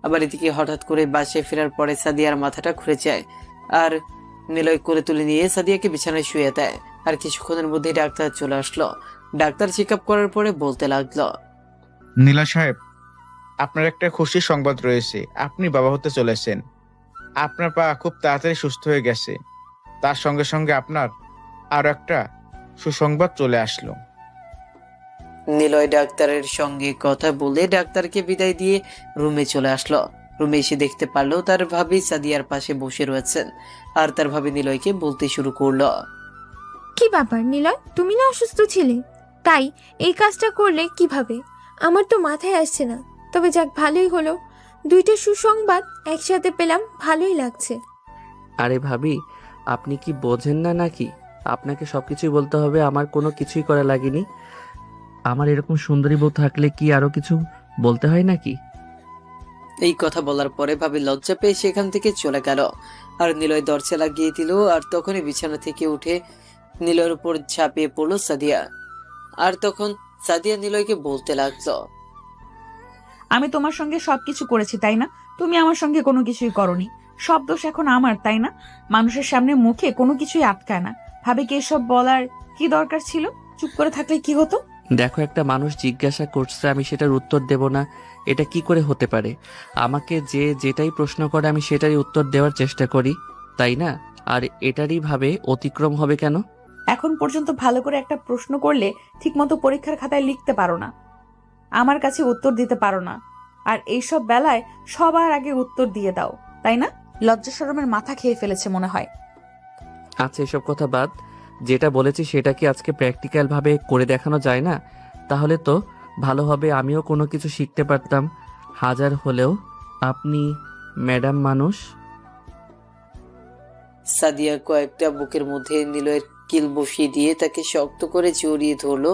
আবার এদিকে হঠাৎ করে বাসায় ফেরার পরে সাদিয়ার মাথাটা ঘুরে যায়, আর নিলয় কোলে তুলে নিয়ে সাদিয়াকে বিছানায় শুয়ে দেয়। আর কিছুক্ষণের মধ্যেই ডাক্তার চলে আসলো। ডাক্তার চেক আপ করার পরে বলতে লাগলো, নীলা সাহেব, আপনার একটা খুশির সংবাদ রয়েছে। আপনি বাবা হতে চলেছেন। আপনার পা খুব তাড়াতাড়ি সুস্থ হয়ে গেছে। তার সঙ্গে সঙ্গে আপনার আরো একটা সুসংবাদ চলে আসলো। নিলয় ডাক্তারের সঙ্গে কথা বলে ডাক্তারকে বিদায় দিয়ে রুমে চলে আসলো। রুমে এসে দেখতে পারলো তার ভাবি সাদিয়ার পাশে বসে রয়েছেন, আর তার ভাবি নিলয়কে বলতে শুরু করলো, কি ব্যাপার নিলয়, তুমি না অসুস্থ ছিলে? তাই এই কাজটা করলে কিভাবে? আমার তো মাথায় আসছে না। তবে যাক, ভালোই হলো, 2টা সুসংবাদ একসাথে পেলাম, ভালোই লাগছে। আরে ভাবি, আপনি কি বোঝেন না নাকি? আপনাকে সবকিছুই বলতে হবে, আমার কোনো কিছুই করা লাগেনি। আমার এরকম সুন্দরী বউ থাকলে কি আরো কিছু বলতে হয় নাকি? এই কথা বলার পরে ভাবি লজ্জা পেয়ে সেখান থেকে চলে গেল। আর নিলয় দরজা লাগিয়ে দিল। আর তখনই বিছানা থেকে উঠে নিলয়ের উপর ঝাঁপিয়ে পড়লো সাদিয়া। আর তখন সাদিয়া নিলয়কে বলতে লাগলো, আমি তোমার সঙ্গে সবকিছু করেছি, তাই না? তুমি আমার সঙ্গে কোনো কিছুই করনি। সব দোষ এখন আমার, তাই না? মানুষের সামনে মুখে কোনো কিছুই আটকায় না। ভাবে কি এসব বলার কি দরকার ছিল? চুপ করে থাকলে কি হতো? দেখো, একটা মানুষ জিজ্ঞাসা করছে, আমি সেটার উত্তর দেব না, এটা কি করে হতে পারে? আমাকে যে যেটাই প্রশ্ন করে আমি সেটারই উত্তর দেওয়ার চেষ্টা করি, তাই না? আর এটারই ভাবে অতিক্রম হবে কেন? এখন পর্যন্ত ভালো করে একটা প্রশ্ন করলে ঠিকমতো পরীক্ষার খাতায় লিখতে পারো না, আমার কাছে উত্তর দিতে পারো না, আর এইসব বেলায় সবার আগে উত্তর দিয়ে দাও, তাই না? লজ্জা শরমের মাথা খেয়ে ফেলেছে মনে হয়। আচ্ছা, এসব কথা বাদ। যেটা বলেছি সেটা কি আজকে প্র্যাকটিক্যাল ভাবে করে দেখানো যায় না? তাহলে তো ভালো হবে, আমিও কোনো কিছু শিখতে পারতাম। হাজার হলেও আপনি ম্যাডাম মানুষ। সাদিয়া কয়েকটা বুকের মধ্যে নিলয়ের কিল বসিয়ে দিয়ে তাকে শক্ত করে জড়িয়ে ধরলো।